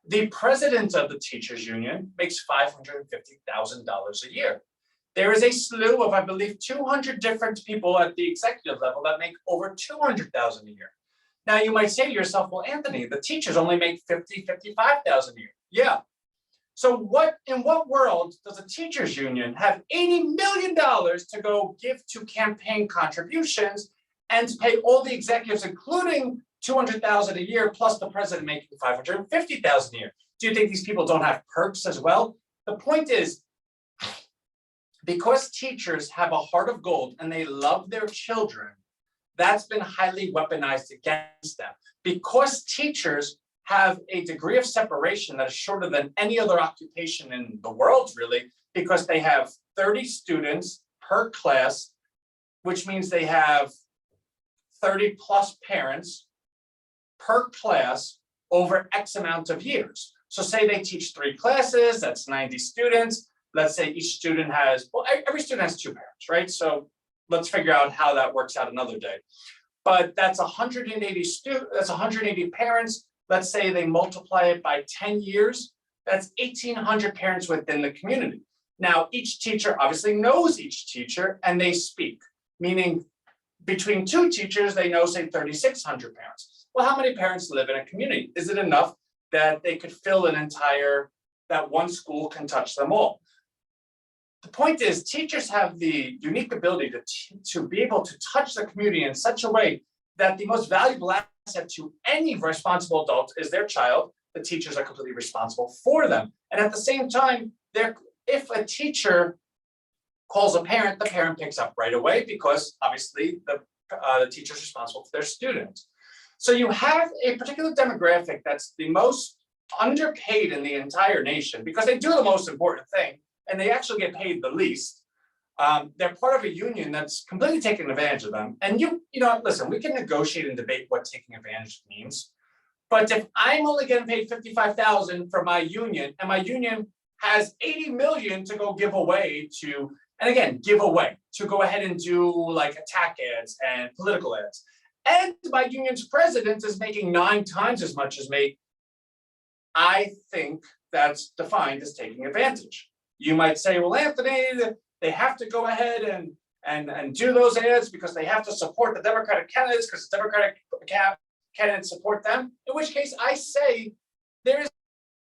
The president of the teachers union makes $550,000 a year. There is a slew of, I believe, 200 different people at the executive level that make over $200,000 a year. Now you might say to yourself, well, Anthony, the teachers only make $50,000, $55,000 a year. Yeah. So in what world does a teachers union have $80 million to go give to campaign contributions and to pay all the executives, including $200,000 a year, plus the president making $550,000 a year? Do you think these people don't have perks as well? The point is, because teachers have a heart of gold and they love their children, that's been highly weaponized against them. Because teachers have a degree of separation that is shorter than any other occupation in the world, really, because they have 30 students per class, which means they have 30 plus parents per class over X amount of years. So say they teach 3 classes, that's 90 students. Let's say each student has, well, every student has 2 parents, right? So let's figure out how that works out another day. But that's 180 students, that's 180 parents. Let's say they multiply it by 10 years. That's 1,800 parents within the community. Now, each teacher obviously knows each teacher and they speak, meaning between 2 teachers, they know, say, 3,600 parents. Well, how many parents live in a community? Is it enough that they could fill an entire, that one school can touch them all? The point is, teachers have the unique ability to be able to touch the community in such a way that the most valuable asset to any responsible adult is their child. The teachers are completely responsible for them. And at the same time, if a teacher calls a parent, the parent picks up right away because obviously the teacher is responsible for their student. So you have a particular demographic that's the most underpaid in the entire nation because they do the most important thing and they actually get paid the least. They're part of a union that's completely taking advantage of them. And you know, listen, we can negotiate and debate what taking advantage means. But if I'm only getting paid $55,000 for my union and my union has 80 million to go give away to, and again, give away, to go ahead and do like attack ads and political ads. And my union's president is making 9 times as much as me. I think that's defined as taking advantage. You might say, well, Anthony, they have to go ahead and do those ads because they have to support the Democratic candidates because the Democratic candidates support them. In which case I say there is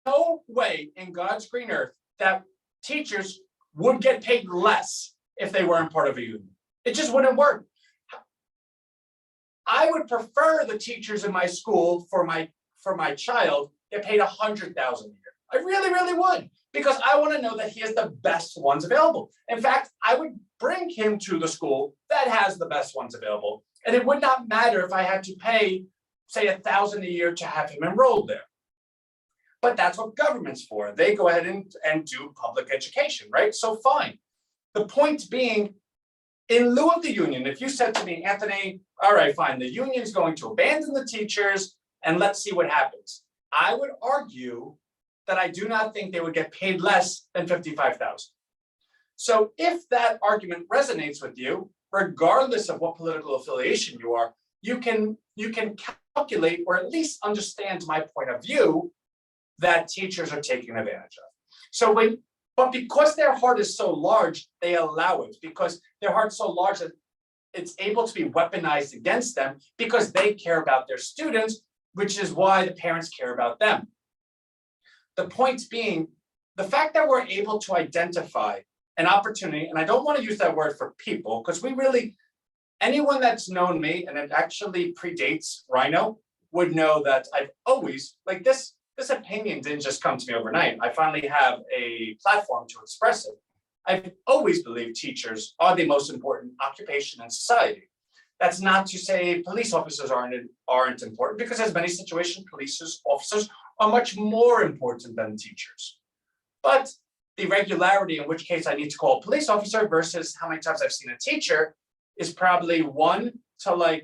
no way in God's green earth that teachers would get paid less if they weren't part of a union. It just wouldn't work. I would prefer the teachers in my school for my child get paid $100,000 a year. I really, really would, because I want to know that he has the best ones available. In fact, I would bring him to the school that has the best ones available. And it would not matter if I had to pay, say, $1,000 a year to have him enrolled there. But that's what government's for. They go ahead and do public education, right? So fine. The point being, in lieu of the union, if you said to me, Anthony, all right, fine, the union is going to abandon the teachers and let's see what happens. I would argue that I do not think they would get paid less than $55,000. So if that argument resonates with you, regardless of what political affiliation you are, you can calculate or at least understand my point of view that teachers are taken advantage of. But because their heart is so large, they allow it, because their heart's so large that it's able to be weaponized against them because they care about their students, which is why the parents care about them. The point being, the fact that we're able to identify an opportunity, and I don't want to use that word for people, because anyone that's known me, and it actually predates Rhino, would know that I've always, like this opinion didn't just come to me overnight. I finally have a platform to express it. I've always believed teachers are the most important occupation in society. That's not to say police officers aren't important, because there's many situations police officers are much more important than teachers. But the regularity in which case I need to call a police officer versus how many times I've seen a teacher is probably 1 to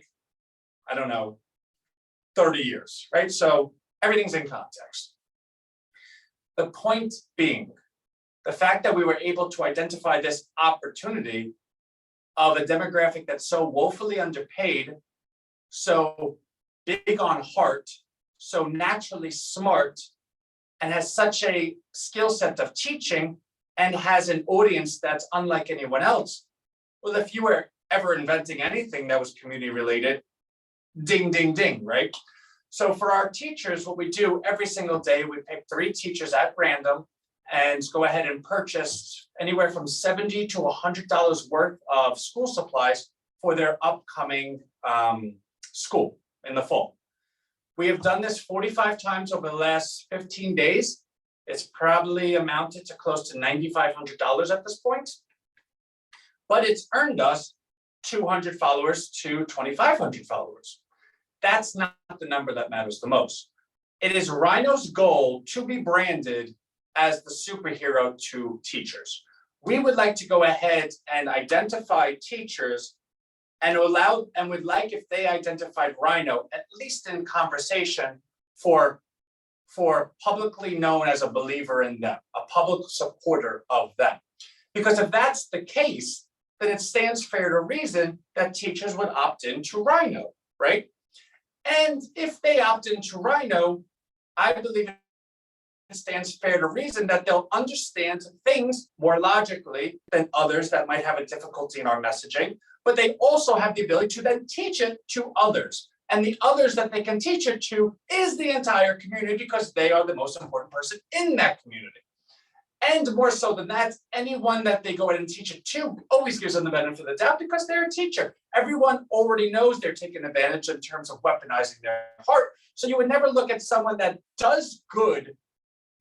30 years, right? So everything's in context. The point being, the fact that we were able to identify this opportunity of a demographic that's so woefully underpaid, so big on heart, so naturally smart, and has such a skill set of teaching, and has an audience that's unlike anyone else. Well, if you were ever inventing anything that was community related, ding, ding, ding, right? So for our teachers, what we do every single day, we pick 3 teachers at random and go ahead and purchase anywhere from $70 to $100 worth of school supplies for their upcoming school in the fall. We have done this 45 times over the last 15 days. It's probably amounted to close to $9,500 at this point, but it's earned us 200 followers to 2,500 followers. That's not the number that matters the most. It is Rhino's goal to be branded as the superhero to teachers. We would like to go ahead and identify teachers and would like if they identified Rhino, at least in conversation, for publicly known as a believer in them, a public supporter of them. Because if that's the case, then it stands fair to reason that teachers would opt into Rhino, right? And if they opt into Rhino, I believe it stands fair to reason that they'll understand things more logically than others that might have a difficulty in our messaging, but they also have the ability to then teach it to others. And the others that they can teach it to is the entire community, because they are the most important person in that community. And more so than that, anyone that they go ahead and teach it to always gives them the benefit of the doubt because they're a teacher. Everyone already knows they're taking advantage in terms of weaponizing their heart. So you would never look at someone that does good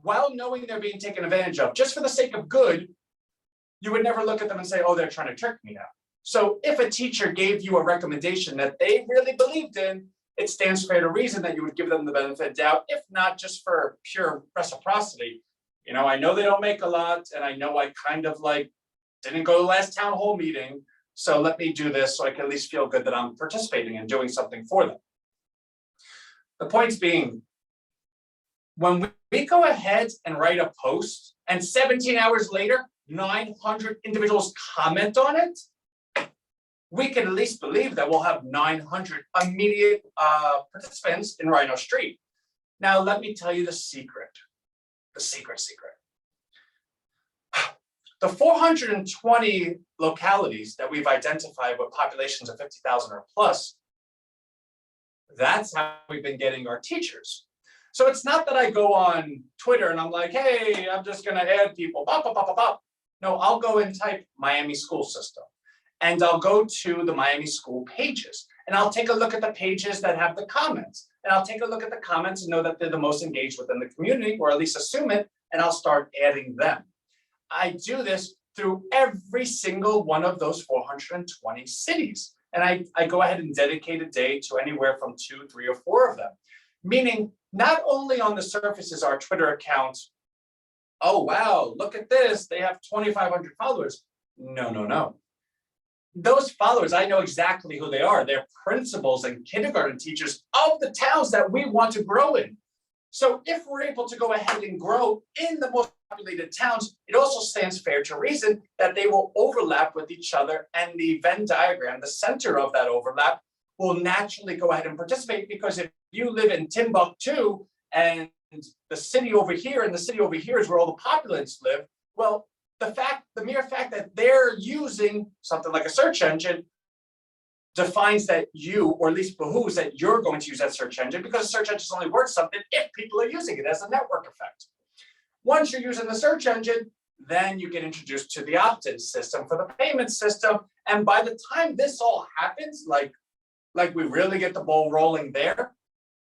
while knowing they're being taken advantage of, just for the sake of good. You would never look at them and say, oh, they're trying to trick me now. So if a teacher gave you a recommendation that they really believed in, it stands fair to reason that you would give them the benefit of doubt, if not just for pure reciprocity. You know, I know they don't make a lot, and I know I kind of didn't go to the last town hall meeting, so let me do this so I can at least feel good that I'm participating and doing something for them. The point being, when we go ahead and write a post and 17 hours later, 900 individuals comment on it, we can at least believe that we'll have 900 immediate participants in RHINOStreet. Now, let me tell you the secret. The secret. The 420 localities that we've identified with populations of 50,000 or plus, that's how we've been getting our teachers. So it's not that I go on Twitter and I'm like, hey, I'm just going to add people. Bop, bop, bop, bop, bop. No, I'll go and type Miami school system. And I'll go to the Miami school pages. And I'll take a look at the pages that have the comments. And I'll take a look at the comments and know that they're the most engaged within the community, or at least assume it, and I'll start adding them. I do this through every single one of those 420 cities. And I go ahead and dedicate a day to anywhere from 2, 3, or 4 of them. Meaning, not only on the surface is our Twitter account, oh, wow, look at this, they have 2,500 followers. No. Those followers, I know exactly who they are. They're principals and kindergarten teachers of the towns that we want to grow in. So if we're able to go ahead and grow in the most populated towns, it also stands fair to reason that they will overlap with each other, and the Venn diagram, the center of that overlap, will naturally go ahead and participate, because if you live in Timbuktu and the city over here and the city over here is where all the populace live, well, the mere fact that they're using something like a search engine defines that you, or at least behooves that you're going to use that search engine, because a search engine is only worth something if people are using it as a network effect. Once you're using the search engine, then you get introduced to the opt-in system for the payment system. And by the time this all happens, like we really get the ball rolling there,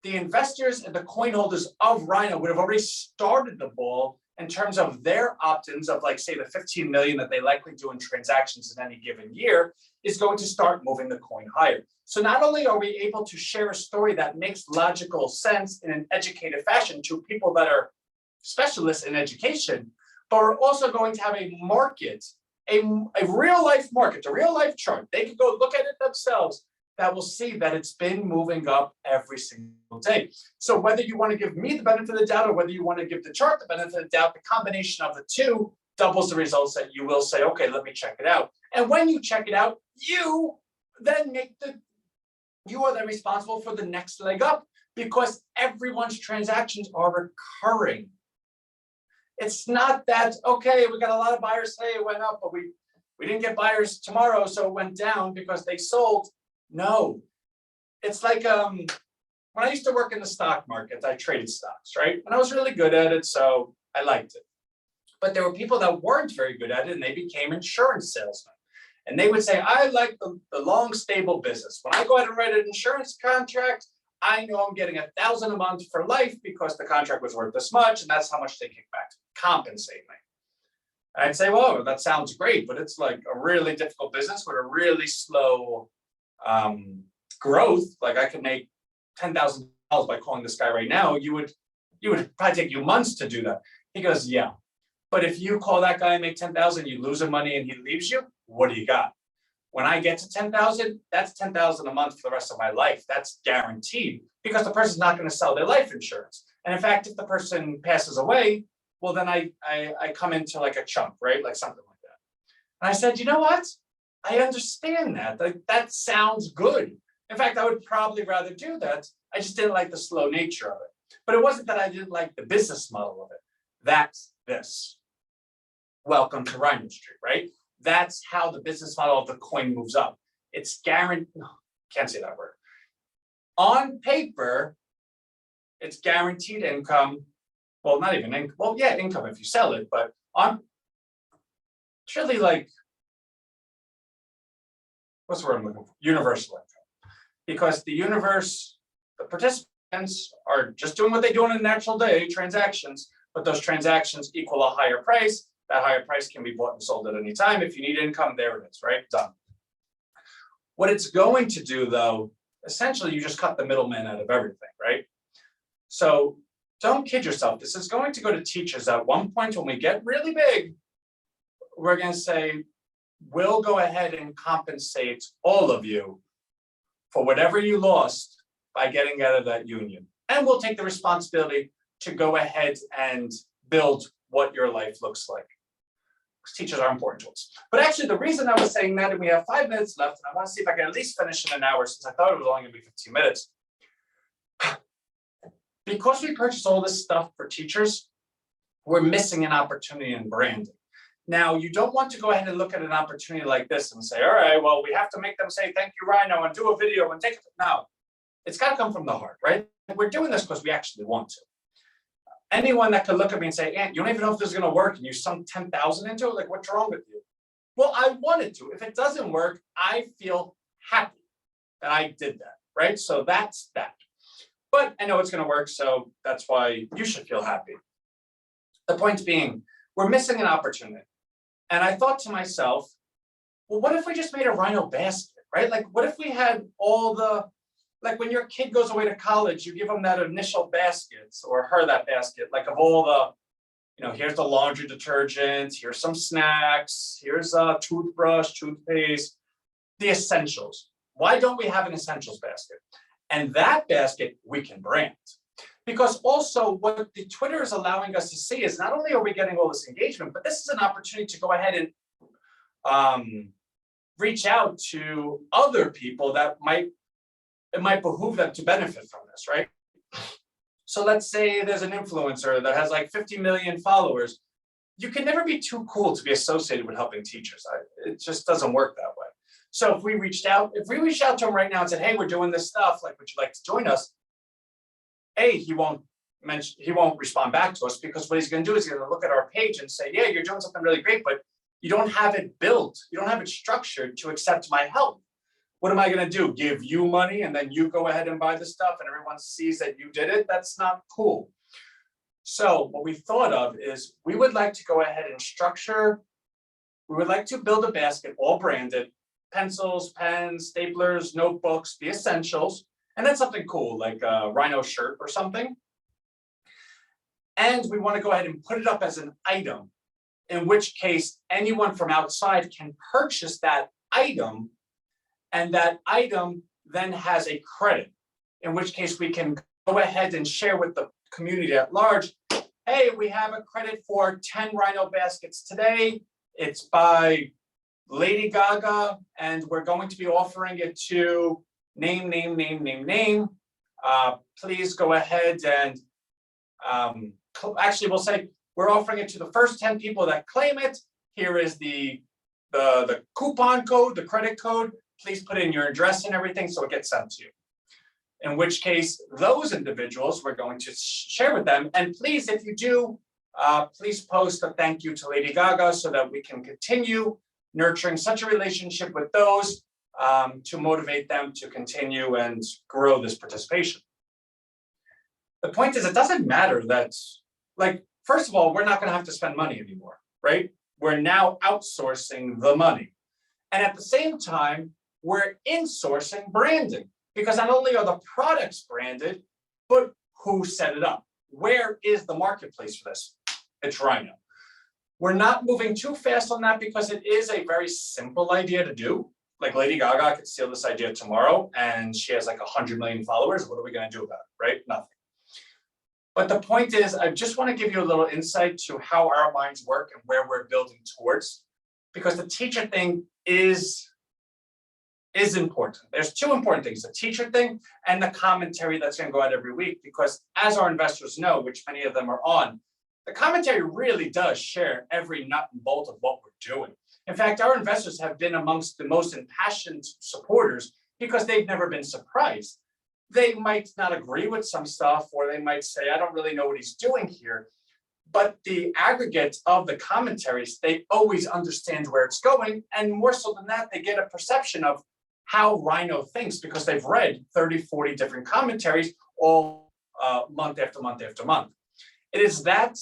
the investors and the coin holders of Rhino would have already started the ball in terms of their opt-ins of, like, say, the 15 million that they likely do in transactions in any given year is going to start moving the coin higher. So not only are we able to share a story that makes logical sense in an educated fashion to people that are specialists in education, but we're also going to have a market, a real life market, a real life chart. They can go look at it themselves, that will see that it's been moving up every single day. So whether you want to give me the benefit of the doubt, or whether you want to give the chart the benefit of the doubt, the combination of the two doubles the results that you will say, okay, let me check it out. And when you check it out, you then you are then responsible for the next leg up, because everyone's transactions are recurring. It's not that, okay, we got a lot of buyers today, it went up, but we didn't get buyers tomorrow, so it went down because they sold. No, it's like when I used to work in the stock market, I traded stocks, right? And I was really good at it, so I liked it. But there were people that weren't very good at it, and they became insurance salesmen. And they would say, I like the long, stable business. When I go ahead and write an insurance contract, I know I'm getting $1,000 a month for life because the contract was worth this much, and that's how much they kick back to compensate me. And I'd say, well, that sounds great, but it's like a really difficult business with a really slow growth. Like, I could make $10,000 by calling this guy right now. You would probably take you months to do that. He goes, yeah, but if you call that guy and make 10,000, you lose him money and he leaves you, what do you got? When I get to 10,000, that's 10,000 a month for the rest of my life. That's guaranteed, because the person's not going to sell their life insurance. And in fact, if the person passes away, well, then I come into like a chunk, right? Like something like that. And I said, you know what? I understand that. That sounds good. In fact, I would probably rather do that. I just didn't like the slow nature of it. But it wasn't that I didn't like the business model of it. That's this. Welcome to RHINOStreet, right? That's how the business model of the coin moves up. It's guaranteed. No, can't say that word. On paper, it's guaranteed income. Well, not even income. Well, yeah, income if you sell it, but it's really like, what's the word I'm looking for? Universal income. Because the participants are just doing what they do on a natural day, transactions, but those transactions equal a higher price. That higher price can be bought and sold at any time. If you need income, there it is, right? Done. What it's going to do, though, essentially, you just cut the middleman out of everything, right? So don't kid yourself. This is going to go to teachers at one point when we get really big. We're going to say, we'll go ahead and compensate all of you for whatever you lost by getting out of that union. And we'll take the responsibility to go ahead and build what your life looks like. Because teachers are important to us. But actually, the reason I was saying that, and we have 5 minutes left, and I want to see if I can at least finish in an hour, since I thought it was only going to be 15 minutes. Because we purchase all this stuff for teachers, we're missing an opportunity in branding. Now, you don't want to go ahead and look at an opportunity like this and say, all right, well, we have to make them say, thank you, Rhino, and do a video and take it. No, it's got to come from the heart, right? We're doing this because we actually want to. Anyone that could look at me and say, Ant, you don't even know if this is going to work, and you sunk 10,000 into it, like, what's wrong with you? Well, I wanted to. If it doesn't work, I feel happy that I did that, right? So that's that. But I know it's going to work, so that's why you should feel happy. The point being, we're missing an opportunity. And I thought to myself, well, what if we just made a Rhino basket, right? Like, what if we had all the, like when your kid goes away to college, you give them that initial basket, or her that basket, like of all the, you know, here's the laundry detergent, here's some snacks, here's a toothbrush, toothpaste, the essentials. Why don't we have an essentials basket? And that basket we can brand. Because also what the Twitter is allowing us to see is not only are we getting all this engagement, but this is an opportunity to go ahead and reach out to other people that it might behoove them to benefit from this, right? So let's say there's an influencer that has like 50 million followers. You can never be too cool to be associated with helping teachers. It just doesn't work that way. So if we reached out to him right now and said, hey, we're doing this stuff, like, would you like to join us? He won't respond back to us, because what he's going to do is he's going to look at our page and say, yeah, you're doing something really great, but you don't have it built. You don't have it structured to accept my help. What am I going to do? Give you money and then you go ahead and buy the stuff and everyone sees that you did it? That's not cool. So what we thought of is we would like to go ahead and we would like to build a basket, all branded, pencils, pens, staplers, notebooks, the essentials, and then something cool like a Rhino shirt or something. And we want to go ahead and put it up as an item, in which case anyone from outside can purchase that item, and that item then has a credit, in which case we can go ahead and share with the community at large. Hey, we have a credit for 10 Rhino baskets today. It's by Lady Gaga, and we're going to be offering it to name. Please go ahead and actually we'll say we're offering it to the first 10 people that claim it. Here is the coupon code, the credit code. Please put in your address and everything so it gets sent to you. In which case, those individuals we're going to share with them. And please, if you do, please post a thank you to Lady Gaga so that we can continue nurturing such a relationship with those to motivate them to continue and grow this participation. The point is, it doesn't matter that, like, first of all, we're not going to have to spend money anymore, right? We're now outsourcing the money. And at the same time, we're insourcing branding, because not only are the products branded, but who set it up? Where is the marketplace for this? It's Rhino. We're not moving too fast on that because it is a very simple idea to do. Like Lady Gaga could steal this idea tomorrow and she has like 100 million followers. What are we going to do about it, right? Nothing. But the point is, I just want to give you a little insight to how our minds work and where we're building towards, because the teacher thing is important. There's two important things, the teacher thing and the commentary that's going to go out every week, because as our investors know, which many of them are on, the commentary really does share every nut and bolt of what we're doing. In fact, our investors have been amongst the most impassioned supporters because they've never been surprised. They might not agree with some stuff, or they might say, I don't really know what he's doing here. But the aggregate of the commentaries, they always understand where it's going. And more so than that, they get a perception of how Rhino thinks, because they've read 30, 40 different commentaries all month after month after month. It's that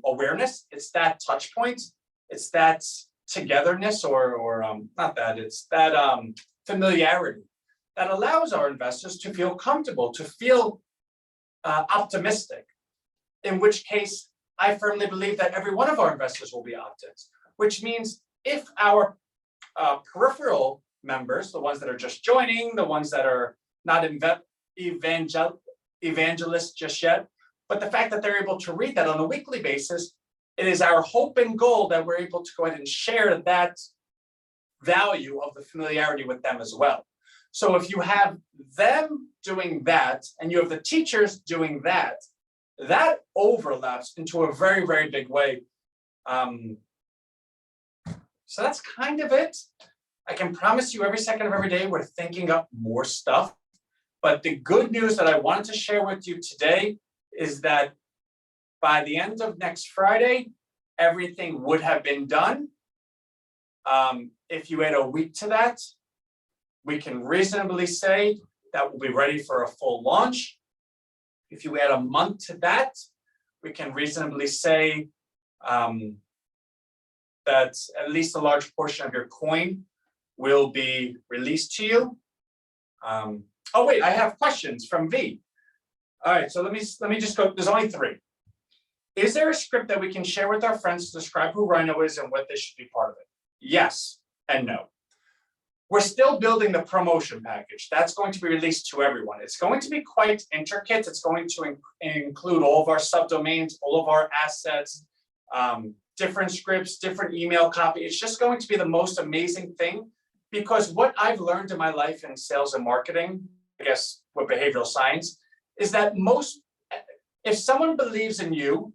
awareness, it's that touch point, it's that togetherness, it's that familiarity that allows our investors to feel comfortable, to feel optimistic, in which case I firmly believe that every one of our investors will be opt-ins, which means if our peripheral members, the ones that are just joining, the ones that are not evangelists just yet, but the fact that they're able to read that on a weekly basis, it is our hope and goal that we're able to go ahead and share that value of the familiarity with them as well. So if you have them doing that and you have the teachers doing that, that overlaps into a very, very big way. So that's kind of it. I can promise you every second of every day we're thinking up more stuff. But the good news that I wanted to share with you today is that by the end of next Friday, everything would have been done. If you add a week to that, we can reasonably say that we'll be ready for a full launch. If you add a month to that, we can reasonably say that at least a large portion of your coin will be released to you. Oh wait, I have questions from V. All right, so let me just go. There's only 3. Is there a script that we can share with our friends to describe who Rhino is and what they should be part of it? Yes and no. We're still building the promotion package. That's going to be released to everyone. It's going to be quite intricate. It's going to include all of our subdomains, all of our assets, different scripts, different email copy. It's just going to be the most amazing thing, because what I've learned in my life in sales and marketing, I guess with behavioral science, is that if someone believes in you,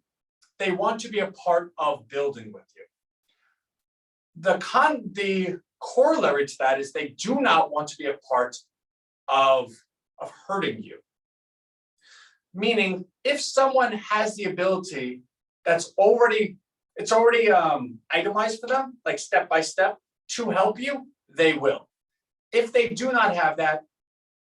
they want to be a part of building with you. The corollary to that is they do not want to be a part of hurting you. Meaning, if someone has the ability it's already itemized for them, like step by step, to help you, they will. If they do not have that,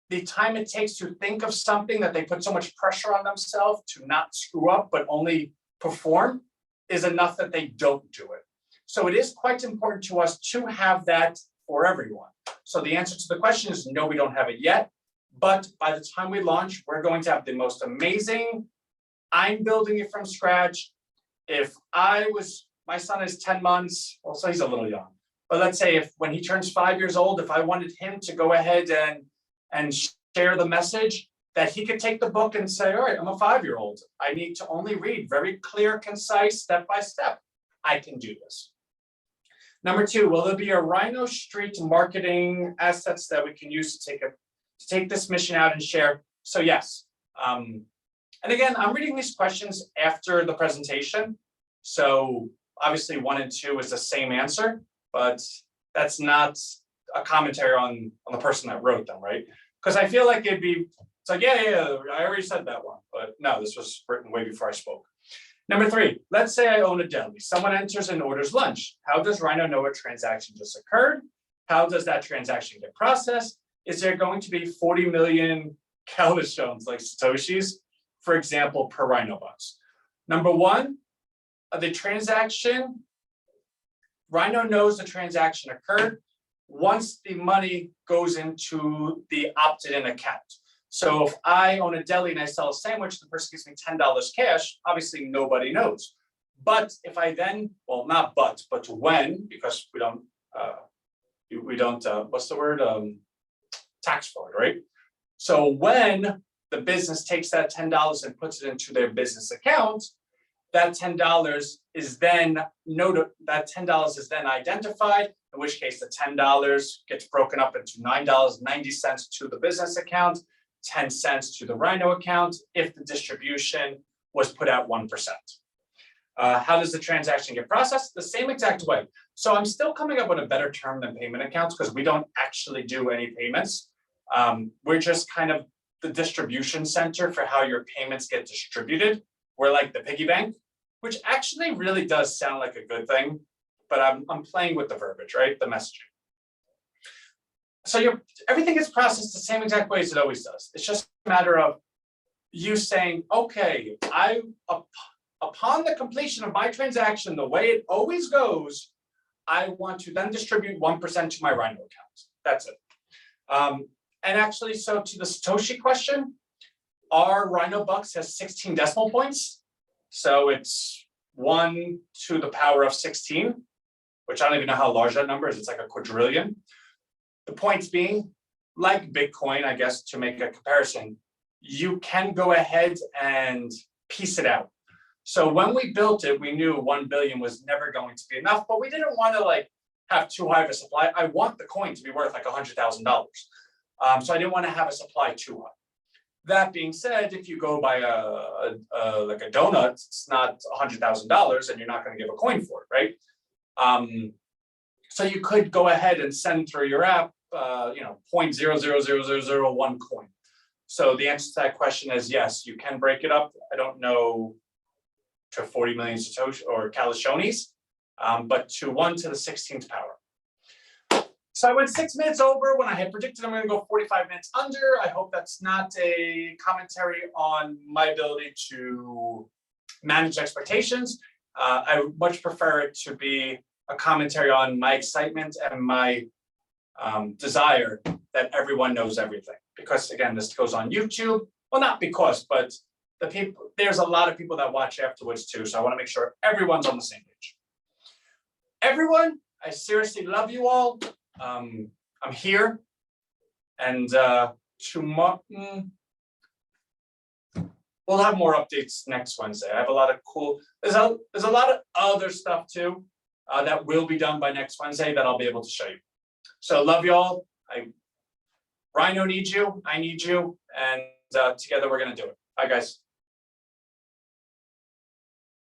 the time it takes to think of something that they put so much pressure on themselves to not screw up, but only perform, is enough that they don't do it. So it is quite important to us to have that for everyone. So the answer to the question is no, we don't have it yet. But by the time we launch, we're going to have the most amazing, I'm building it from scratch. If my son is 10 months, well, so he's a little young. But let's say when he turns 5 years old, if I wanted him to go ahead and share the message, that he could take the book and say, all right, I'm a 5-year-old. I need to only read very clear, concise, step by step. I can do this. Number 2, will there be a RHINOStreet marketing assets that we can use to take this mission out and share? So yes. And again, I'm reading these questions after the presentation. So obviously 1 and 2 is the same answer, but that's not a commentary on the person that wrote them, right? Because I feel like it's like, yeah, I already said that one, but no, this was written way before I spoke. Number 3, let's say I own a deli. Someone enters and orders lunch. How does Rhino know a transaction just occurred? How does that transaction get processed? Is there going to be 40 million Caldistones, like Satoshis, for example, per Rhino Bucks? Number 1, the transaction, Rhino knows the transaction occurred once the money goes into the opted-in account. So if I own a deli and I sell a sandwich, the person gives me $10 cash, obviously nobody knows. But if I then, well, not but when, because we don't, what's the word? Tax fraud, right? So when the business takes that $10 and puts it into their business account, that $10 is then identified, in which case the $10 gets broken up into $9.90 to the business account, 10 cents to the Rhino account if the distribution was put out 1%. How does the transaction get processed? The same exact way. So I'm still coming up with a better term than payment accounts because we don't actually do any payments. We're just kind of the distribution center for how your payments get distributed. We're like the piggy bank, which actually really does sound like a good thing, but I'm playing with the verbiage, right? The messaging. So everything gets processed the same exact way as it always does. It's just a matter of you saying, okay, upon the completion of my transaction, the way it always goes, I want to then distribute 1% to my Rhino account. That's it. And actually, so to the Satoshi question, our Rhino Bucks has 16 decimal points. So it's 1 to the power of 16, which I don't even know how large that number is. It's like a quadrillion. The points being, like Bitcoin, I guess, to make a comparison, you can go ahead and piece it out. So when we built it, we knew 1 billion was never going to be enough, but we didn't want to like have too high of a supply. I want the coin to be worth like $100,000. So I didn't want to have a supply too high. That being said, if you go buy like a donut, it's not $100,000 and you're not going to give a coin for it, right? So you could go ahead and send through your app, 0.000001 coin. So the answer to that question is yes, you can break it up. I don't know to 40 million Satoshi or Calishonis, but to 1 to the 16th power. So I went 6 minutes over when I had predicted I'm going to go 45 minutes under. I hope that's not a commentary on my ability to manage expectations. I would much prefer it to be a commentary on my excitement and my desire that everyone knows everything. Because again, this goes on YouTube. Well, not because, but there's a lot of people that watch afterwards too. So I want to make sure everyone's on the same page. Everyone, I seriously love you all. I'm here, and tomorrow we'll have more updates next Wednesday. I have a lot of cool. There's a lot of other stuff too that will be done by next Wednesday that I'll be able to show you. So love you all. Rhino needs you. I need you, and together we're gonna do it. Bye, guys.